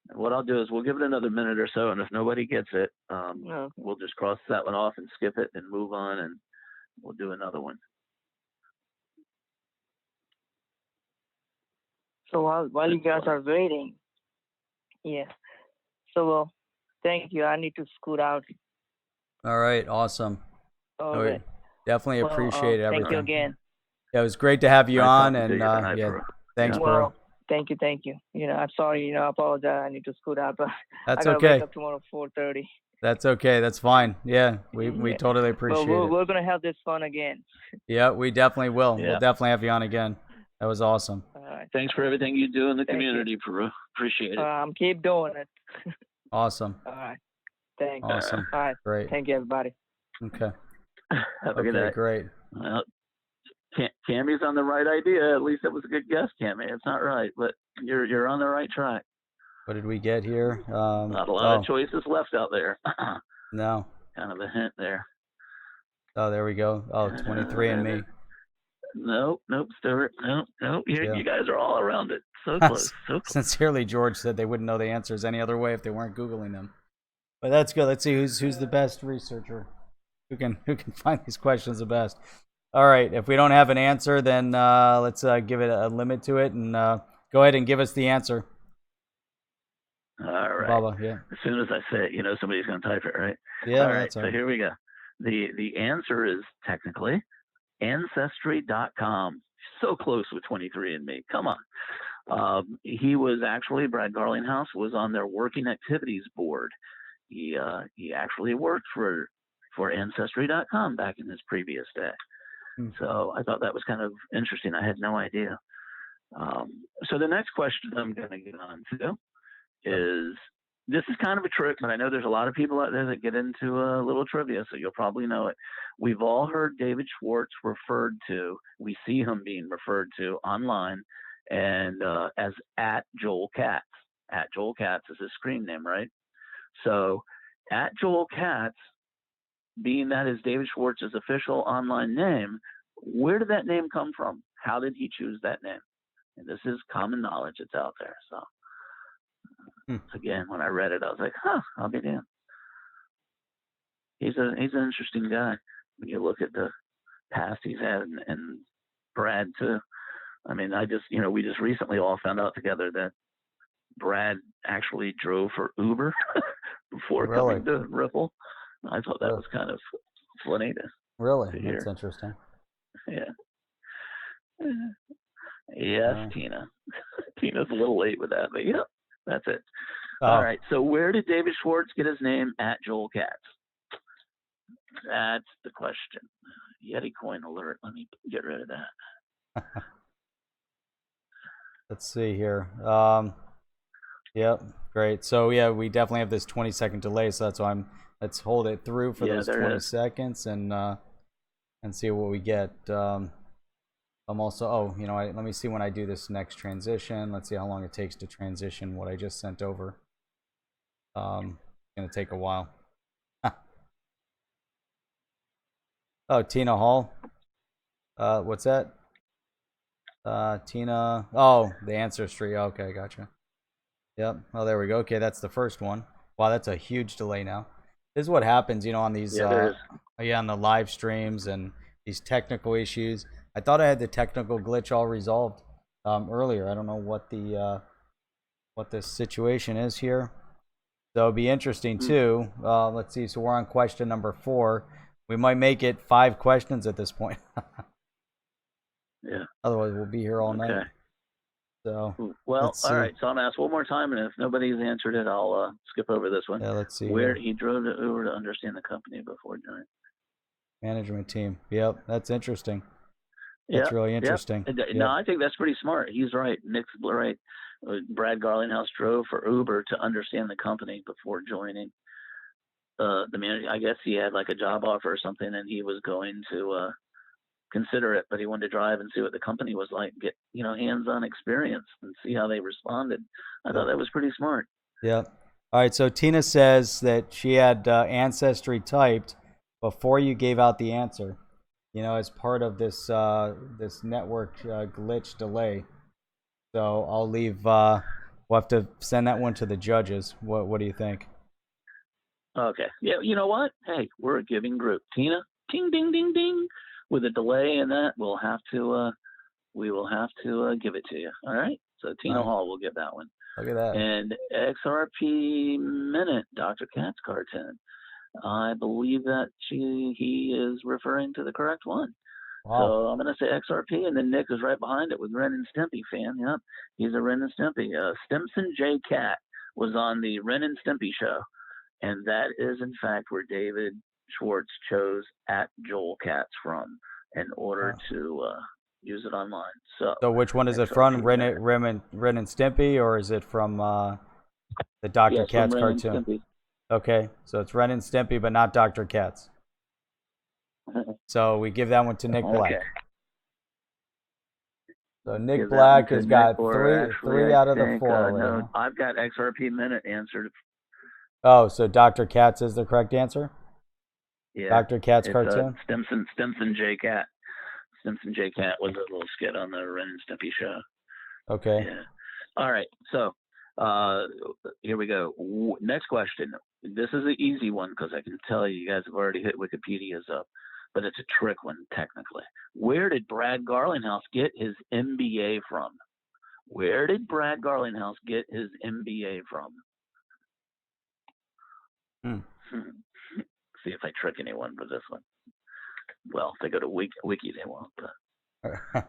And what I'll do is we'll give it another minute or so, and if nobody gets it, we'll just cross that one off and skip it and move on, and we'll do another one. So while you guys are waiting, yeah. So thank you. I need to scoot out. All right, awesome. All right. Definitely appreciate everything. Thank you again. Yeah, it was great to have you on, and thanks, bro. bro. Thank you. I'm sorry. I apologize. I need to scoot out, but that's I gotta okay. wake up tomorrow 4:30. That's okay. That's fine. Yeah, we totally appreciate it. We're gonna have this fun again. Yeah, we definitely will. Yeah. We'll definitely have you on again. That was awesome. All right. Thanks for everything you do in the community, Peru. Appreciate it. Keep doing it. Awesome. All right. Thanks. Awesome. All right. Great. Thank you, everybody. Okay. Have a good night. Great. Well, Cammy's on the right idea. At least that was a good guess, Cammy. It's not right, but you're on the right track. What did we get here? Not a lot of choices left out there. No. Kind of a hint there. Oh, there we go. Oh, 23andMe. Nope, Stuart. Nope. You guys are all around it. So close. Sincerely, George said they wouldn't know the answers any other way if they weren't Googling them. But that's good. Let's see who's the best researcher. Who can find these questions the best. All right. If we don't have an answer, then let's give it a limit to it, and go ahead and give us the answer. All right. Bubba, yeah. As soon as I say it, somebody's going to type it, right? Yeah. All right. So here we go. The answer is technically Ancestry.com. So close with 23andMe. Come on. Brad Garlinghouse was on their working activities board. He actually worked for Ancestry.com back in his previous day. So I thought that was kind of interesting. I had no idea. So the next question I'm going to get on to is, this is kind of a trick, but I know there's a lot of people out there that get into a little trivia, so you'll probably know it. We've all heard David Schwartz referred to. We see him being referred to online and as @JoelKatz. @JoelKatz is his screen name, right? So @JoelKatz, being that is David Schwartz's official online name, where did that name come from? How did he choose that name? And this is common knowledge. It's out there. So again, when I read it, I was like, I'll be damned. He's an interesting guy when you look at the past he's had and Brad too. I mean, we just recently all found out together that Brad actually drove for Uber before Really? coming to Ripple. I thought that was kind of funny to Really? hear. That's interesting. Yeah. Yes, Tina. Tina's a little late with that, but yeah, that's it. All right. So where did David Schwartz get his name at Joel Katz? That's the question. Yeti coin alert. Let me get rid of that. Let's see here. Yep, great. So yeah, we definitely have this 20-second delay, so that's why let's hold it through for those 20 seconds and see what we get. I'm also, let me see when I do this next transition. Let's see how long it takes to transition what I just sent over. It's gonna take a while. Oh, Tina Hall. What's that? Tina. Oh, the answer tree. Okay, gotcha. Yep. Oh, there we go. Okay, that's the first one. Wow, that's a huge delay now. This is what happens, on these on the live streams and these technical issues. I thought I had the technical glitch all resolved earlier. I don't know what the situation is here. So it'll be interesting too. Let's see. So we're on question number 4. We might make it 5 questions at this point. Yeah. Otherwise, we'll be here all night. So, all right. So I'm asked one more time, and if nobody's answered it, I'll skip over this one. Yeah, let's see. Where he drove to Uber to understand the company before joining. Management team. Yep, that's interesting. That's really interesting. Yep. No, I think that's pretty smart. He's right. Nick's right. Brad Garlinghouse drove for Uber to understand the company before joining. The manager, I guess he had like a job offer or something, and he was going to consider it, but he wanted to drive and see what the company was like, get hands-on experience and see how they responded. I thought that was pretty smart. Yeah. All right. So Tina says that she had Ancestry typed before you gave out the answer. As part of this this network glitch delay. So I'll leave. We'll have to send that one to the judges. What do you think? Okay. Yeah. You know what? Hey, we're a giving group. Tina, ding, ding, ding, ding. With a delay in that, we will have to give it to you. All right. So Tina Hall will get that one. Look at that. And XRP minute, Dr. Katz cartoon. I believe that he is referring to the correct one. Wow. So I'm going to say XRP, and then Nick is right behind it with Ren and Stimpy fan. Yep, he's a Ren and Stimpy. Stimson J. Cat was on the Ren and Stimpy show, and that is in fact where David Schwartz chose at Joel Katz from in order to use it online. So which one is it from? Ren and Stimpy, or is it from the Dr. Katz cartoon? Okay, so it's Ren and Stimpy, but not Dr. Katz. So we give that one to Nick Black. Okay. So Nick Black has got three out of the 4. No, I've got XRP minute answered. Oh, so Dr. Katz is the correct answer? Yeah. Dr. Katz cartoon? Stimson J. Cat. Stimson J. Cat was a little skit on the Ren and Stimpy show. Okay. Yeah. All right. So here we go. Next question. This is an easy one because I can tell you guys have already hit Wikipedia's up, but it's a trick one technically. Where did Brad Garlinghouse get his MBA from? Where did Brad Garlinghouse get his MBA from? See if I trick anyone for this one. Well, if they go to Wiki, they won't. But.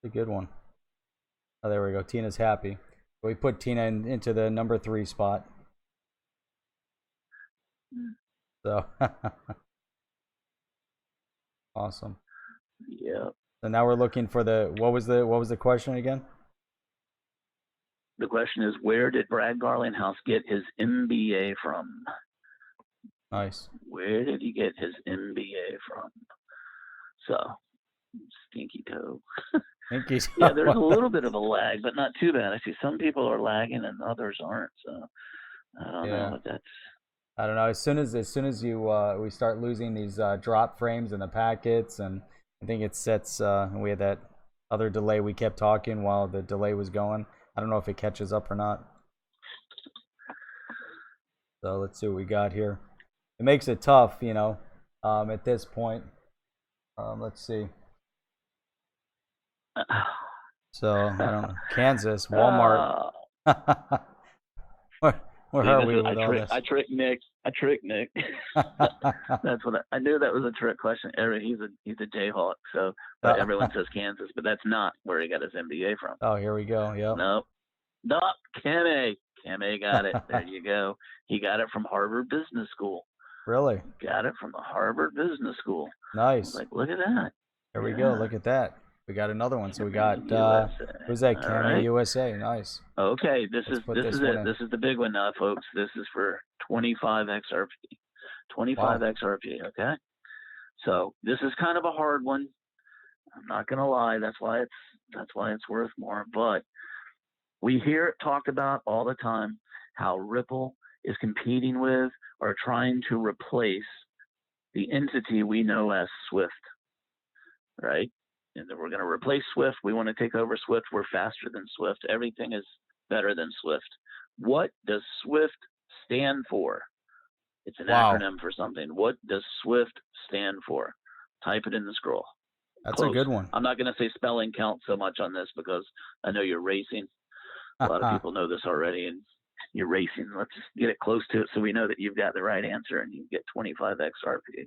A good one. Oh, there we go. Tina's happy. We put Tina into the number 3 spot. So awesome. Yeah. So now we're looking for what was the question again? The question is, where did Brad Garlinghouse get his MBA from? Nice. Where did he get his MBA from? So, stinky toe. Yeah, there's a little bit of a lag, but not too bad. I see some people are lagging and others aren't. So I don't know what that's. I don't know. As soon as you we start losing these drop frames in the packets, and I think it sets. We had that other delay. We kept talking while the delay was going. I don't know if it catches up or not. So let's see what we got here. It makes it tough, at this point. Let's see. So I don't know. Kansas, Walmart. where See, are we with all this? I tricked Nick. That's what I knew. That was a trick question. He's a Jayhawk, so but everyone says Kansas, but that's not where he got his MBA from. Oh, here we go. Yep. Nope. Kame got it. There you go. He got it from Harvard Business School. Really? Got it from the Harvard Business School. Nice. Like, look at that. There we go. Look at that. We got another one. So we got who's that? Kame right. USA. Nice. Okay, this is it. This is the big one now, folks. This is for 25 XRP. 25 XRP. Okay. So this is kind of a hard one. I'm not gonna lie. That's why it's worth more. But we hear it talked about all the time how Ripple is competing with or trying to replace the entity we know as Swift, right? And then we're going to replace Swift. We want to take over Swift. We're faster than Swift. Everything is better than Swift. What does Swift stand for? It's an acronym for something. What does Swift stand for? Type it in the scroll. That's a good one. I'm not going to say spelling count so much on this because I know you're racing. A lot of people know this already, and you're racing. Let's just get it close to it so we know that you've got the right answer and you get 25 XRP.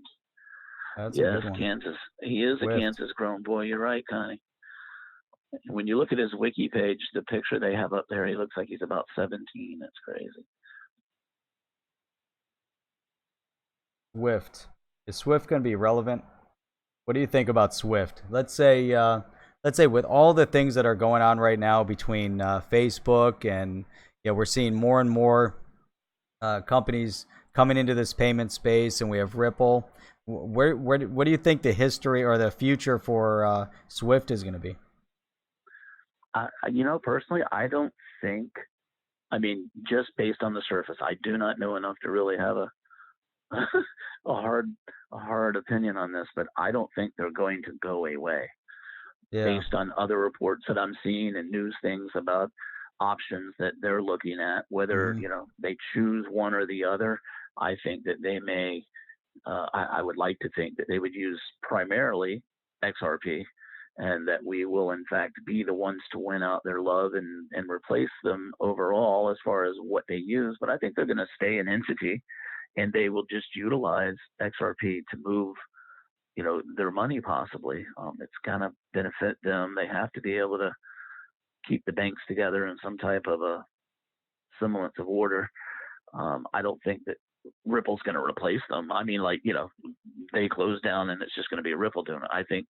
That's yes, a good one. Kansas. He is a Kansas grown boy. You're right, Connie. When you look at his wiki page, the picture they have up there, he looks like he's about 17. That's crazy. Swift. Is Swift going to be relevant? What do you think about Swift? Let's say with all the things that are going on right now between Facebook and we're seeing more and more companies coming into this payment space, and we have Ripple. What do you think the history or the future for Swift is going to be? Personally, I don't think. I mean, just based on the surface, I do not know enough to really have a hard opinion on this. But I don't think they're going to go away. Yeah. Based on other reports that I'm seeing and news things about options that they're looking at, whether they choose one or the other, I think that they may. I would like to think that they would use primarily XRP, and that we will in fact be the ones to win out their love and replace them overall as far as what they use. But I think they're going to stay an entity, and they will just utilize XRP to move their money possibly. It's going to benefit them. They have to be able to keep the banks together in some type of a semblance of order. I don't think that Ripple's going to replace them. I mean, they close down and it's just going to be Ripple doing it. I think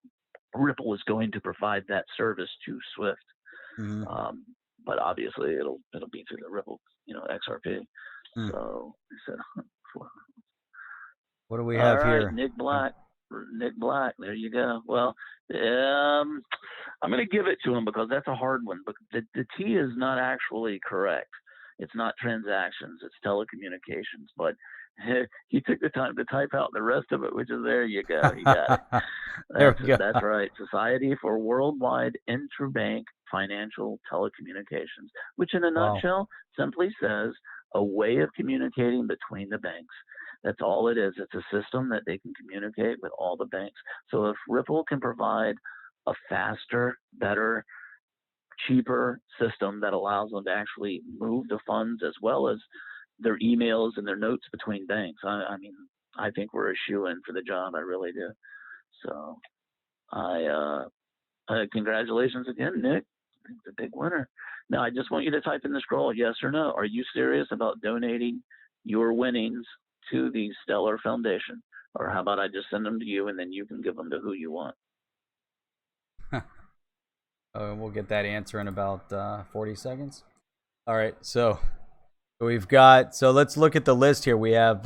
Ripple is going to provide that service to Swift. Mm-hmm. But obviously it'll be through the Ripple, XRP. Mm. So I said, what do we have here? Nick Black. There you go. Well, I'm going to give it to him because that's a hard one. But the T is not actually correct. It's not transactions. It's telecommunications. But he took the time to type out the rest of it, which is there you go. He got it. That's right. Society for Worldwide Interbank Financial Telecommunications, which in a nutshell simply says a way of communicating between the banks. That's all it is. It's a system that they can communicate with all the banks. So if Ripple can provide a faster, better, cheaper system that allows them to actually move the funds as well as their emails and their notes between banks, I mean, I think we're a shoo-in for the job. I really do. So congratulations again, Nick. The big winner. Now, I just want you to type in the scroll, yes or no. Are you serious about donating your winnings to the Stellar Foundation? Or how about I just send them to you and then you can give them to who you want? We'll get that answer in about 40 seconds. All right, so we've got, so let's look at the list here. We have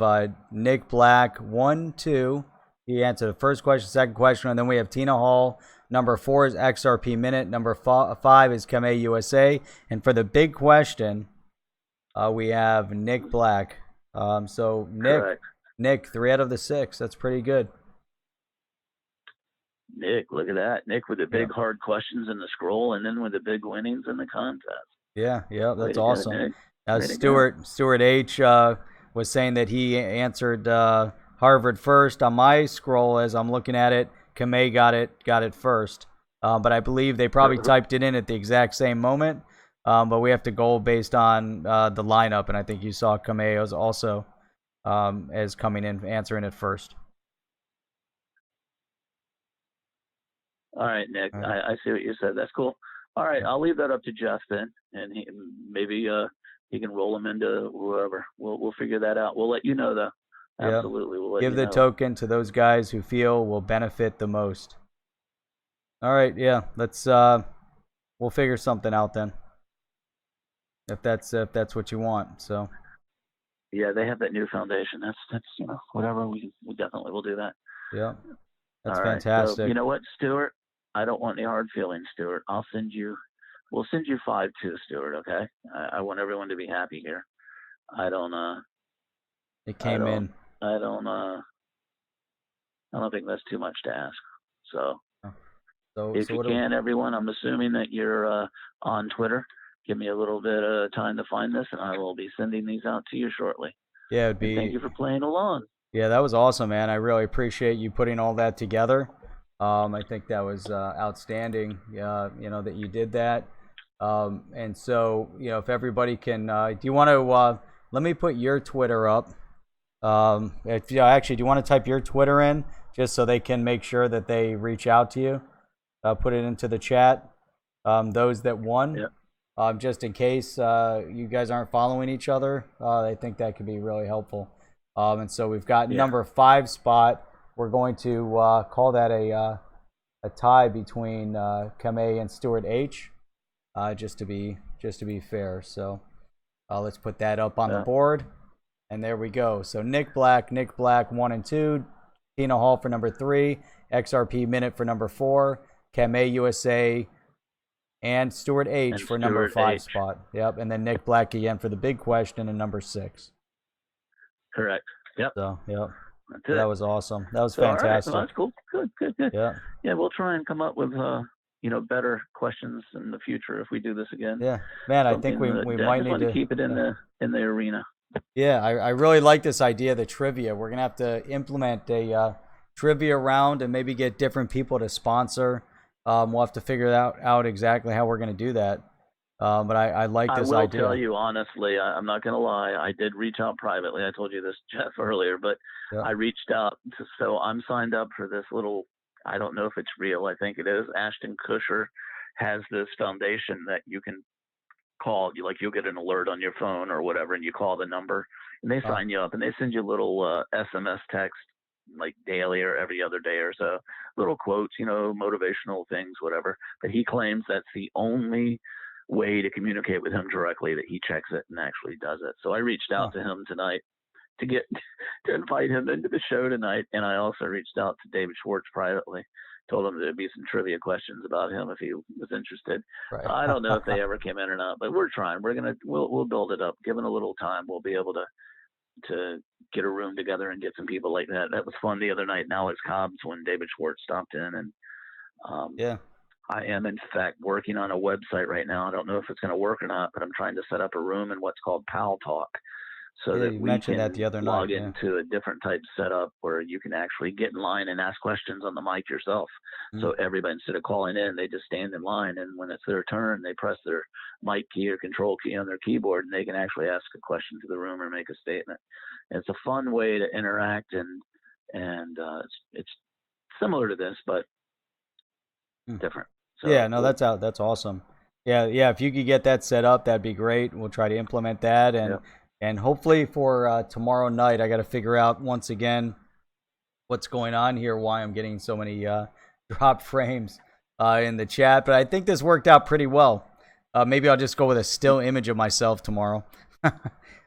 Nick Black, 1, 2. He answered the first question, second question, and then we have Tina Hall. Number 4 is XRP Minute. Number 5 is Kame USA. And for the big question, we have Nick Black. So Nick, 3 out of the 6. That's pretty good. Nick, look at that. Nick with the big hard questions in the scroll, and then with the big winnings in the contest. Yeah, that's awesome. Stuart H was saying that he answered Harvard first. On my scroll, as I'm looking at it, Kamei got it first. But I believe they probably typed it in at the exact same moment. But we have to go based on the lineup, and I think you saw Kamei also as coming in, answering it first. All right, Nick. All right. I see what you said. That's cool. All right, I'll leave that up to Jeff then, and maybe he can roll them into whoever. We'll figure that out. We'll let you know though. Absolutely, we'll let Give you the know. token to those guys who feel will benefit the most. All right, yeah. Let's we'll figure something out then. If that's what you want. So. Yeah, they have that new foundation. That's whatever. We definitely will do that. Yeah. That's all right. fantastic. So, you know what, Stuart? I don't want any hard feelings, Stuart. We'll send you 5 too, Stuart. Okay. I want everyone to be happy here. I don't. It came in. I don't think that's too much to ask. So, if you can, everyone, I'm assuming that you're on Twitter. Give me a little bit of time to find this, and I will be sending these out to you shortly. Yeah, it'd be. And thank you for playing along. Yeah, that was awesome, man. I really appreciate you putting all that together. I think that was outstanding. That you did that. And so, if everybody can, do you want to? Let me put your Twitter up. Actually, do you want to type your Twitter in just so they can make sure that they reach out to you? Put it into the chat. Those that won. Yep. Just in case you guys aren't following each other, I think that could be really helpful. And so we've got number 5 spot. We're going to call that a tie between Kamei and Stuart H. Just to be fair. So let's put that up on the board, and there we go. So Nick Black 1 and 2, Tina Hall for number 3, XRP Minute for number 4, Kamei USA. And Stuart H for number 5 spot. Yep. And then Nick Black again for the big question in number 6. Correct. Yep. So, yep. That was awesome. That was fantastic. All right. Well, that's cool. Good. Yeah. Yeah, we'll try and come up with better questions in the future if we do this again. Yeah. Man, I think we might need to keep it in the arena. Yeah, I really like this idea of the trivia. We're gonna have to implement a trivia round and maybe get different people to sponsor. We'll have to figure out exactly how we're going to do that. But I like this idea. I will tell you honestly, I'm not going to lie. I did reach out privately. I told you this, Jeff, earlier, but I reached out. So I'm signed up for this little, I don't know if it's real. I think it is. Ashton Kutcher has this foundation that you can call. You'll get an alert on your phone or whatever, and you call the number, and they sign you up, and they send you a little SMS text, like daily or every other day or so, little quotes, motivational things, whatever. But he claims that's the only way to communicate with him directly, that he checks it and actually does it. So I reached out to him tonight to invite him into the show tonight. And I also reached out to David Schwartz privately, told him there'd be some trivia questions about him if he was interested. Right. So I don't know if they ever came in or not, but we're trying. We'll build it up. Given a little time, we'll be able to get a room together and get some people like that. That was fun the other night in Alex Cobb's when David Schwartz stopped in. And I am in fact working on a website right now. I don't know if it's going to work or not, but I'm trying to set up a room in what's called Pal Talk, so that we can that the other log night, into a different type setup where you can actually get in line and ask questions on the mic yourself. So everybody, instead of calling in, they just stand in line, and when it's their turn, they press their mic key or control key on their keyboard, and they can actually ask a question to the room or make a statement. And it's a fun way to interact, and it's similar to this, but different. So, yeah, no, that's awesome. Yeah. If you could get that set up, that'd be great. We'll try to implement that, and hopefully for tomorrow night, I got to figure out once again what's going on here, why I'm getting so many drop frames in the chat. But I think this worked out pretty well. Maybe I'll just go with a still image of myself tomorrow.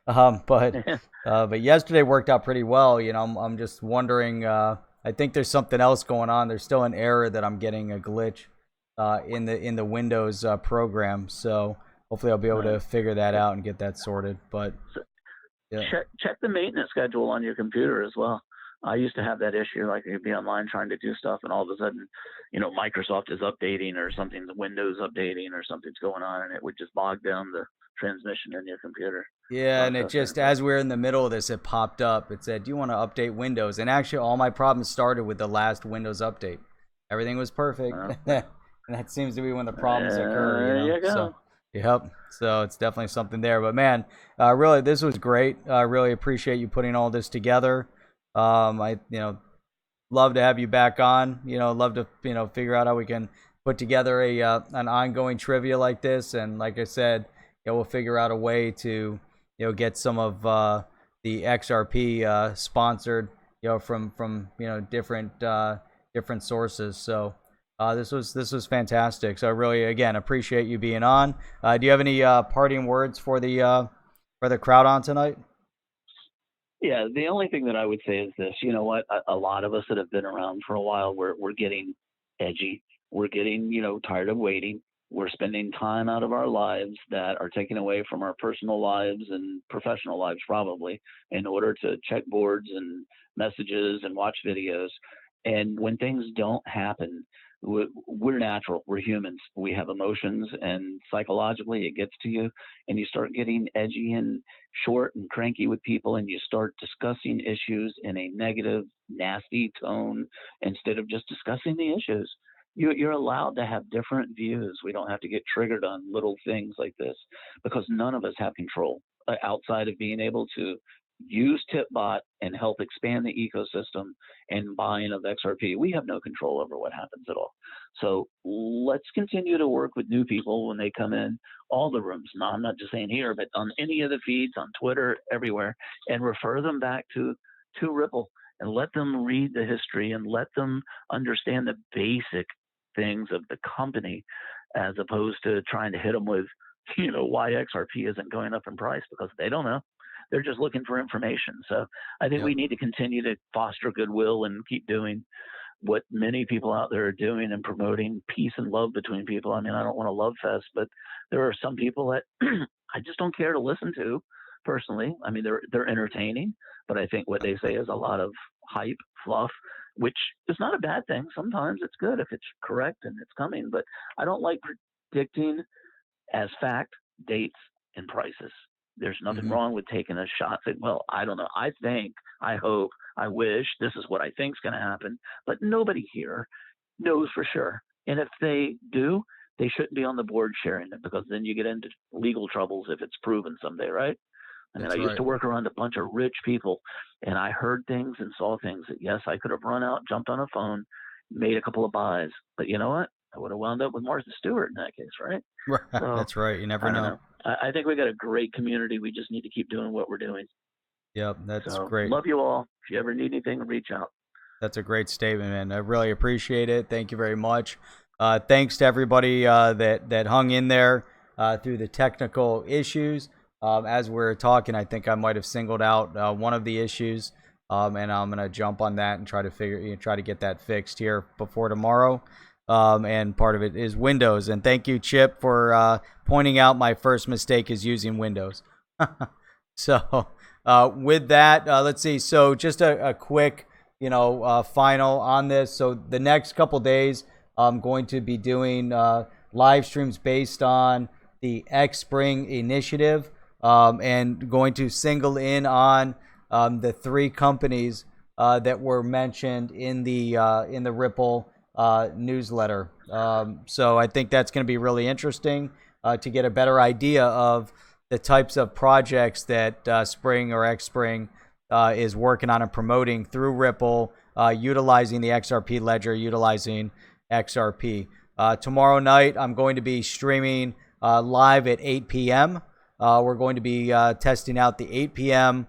But yesterday worked out pretty well. I'm just wondering. I think there's something else going on. There's still an error that I'm getting a glitch in the Windows program. So hopefully I'll be able to figure that out and get that sorted. But check the maintenance schedule on your computer as well. I used to have that issue. Like you'd be online trying to do stuff, and all of a sudden, Microsoft is updating or something, the Windows updating or something's going on, and it would just bog down the transmission in your computer. Yeah, and it just, as we were in the middle of this, it popped up. It said, do you want to update Windows? And actually, all my problems started with the last Windows update. everything was perfect. And that seems to be when the problems occur, you know. You go. So, yep. So it's definitely something there. But man, really, this was great. I really appreciate you putting all this together. I love to have you back on. Love to figure out how we can put together an ongoing trivia like this. And like I said, we'll figure out a way to get some of the XRP sponsored from different sources. So this was fantastic. So I really, again, appreciate you being on. Do you have any parting words for the crowd on tonight? Yeah, the only thing that I would say is this. You know what? A lot of us that have been around for a while, we're getting edgy. We're getting, tired of waiting. We're spending time out of our lives that are taken away from our personal lives and professional lives, probably, in order to check boards and messages and watch videos. And when things don't happen, we're natural. We're humans. We have emotions, and psychologically it gets to you, and you start getting edgy and short and cranky with people, and you start discussing issues in a negative, nasty tone instead of just discussing the issues. You're allowed to have different views. We don't have to get triggered on little things like this, because none of us have control outside of being able to use TipBot and help expand the ecosystem and buying of XRP. We have no control over what happens at all. So let's continue to work with new people when they come in, all the rooms. No, I'm not just saying here, but on any of the feeds, on Twitter, everywhere, and refer them back to Ripple and let them read the history and let them understand the basic things of the company, as opposed to trying to hit them with, why XRP isn't going up in price, because they don't know. They're just looking for information. So I think we need to continue to foster goodwill and keep doing what many people out there are doing and promoting peace and love between people. I mean, I don't want a love fest, but there are some people that I just don't care to listen to personally. I mean, they're entertaining, but I think what they say is a lot of hype, fluff, which is not a bad thing. Sometimes it's good if it's correct and it's coming, but I don't like predicting as fact dates and prices. There's nothing wrong with taking a shot, saying, well, I don't know. I think, I hope, I wish, this is what I think is going to happen. But nobody here knows for sure. And if they do, they shouldn't be on the board sharing it, because then you get into legal troubles if it's proven someday, right? I mean, I used to work around a bunch of rich people, and I heard things and saw things that, yes, I could have run out, jumped on a phone, made a couple of buys. But you know what? I would have wound up with Martha Stewart in that case, right? So, that's right. You never know. I think we got a great community. We just need to keep doing what we're doing. Yep, that's great. Love you all. If you ever need anything, reach out. That's a great statement, man. I really appreciate it. Thank you very much. Thanks to everybody that hung in there through the technical issues. As we're talking, I think I might have singled out one of the issues, and I'm gonna jump on that and try to get that fixed here before tomorrow. And part of it is Windows. And thank you, Chip, for pointing out my first mistake is using Windows. So with that, let's see. So just a quick, final on this. So the next couple days, I'm going to be doing live streams based on the X Spring initiative, and going to single in on the 3 companies that were mentioned in the Ripple newsletter. So I think that's going to be really interesting to get a better idea of the types of projects that Spring or X Spring is working on and promoting through Ripple, utilizing the XRP ledger, utilizing XRP. Tomorrow night, I'm going to be streaming live at 8 p.m. We're going to be testing out the 8 p.m.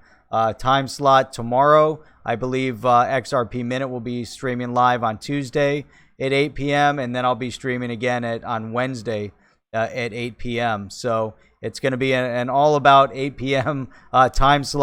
Time slot tomorrow. I believe XRP Minute will be streaming live on Tuesday at 8 p.m. and then I'll be streaming again on Wednesday at 8 p.m. So it's going to be an all about 8 p.m. Time slot.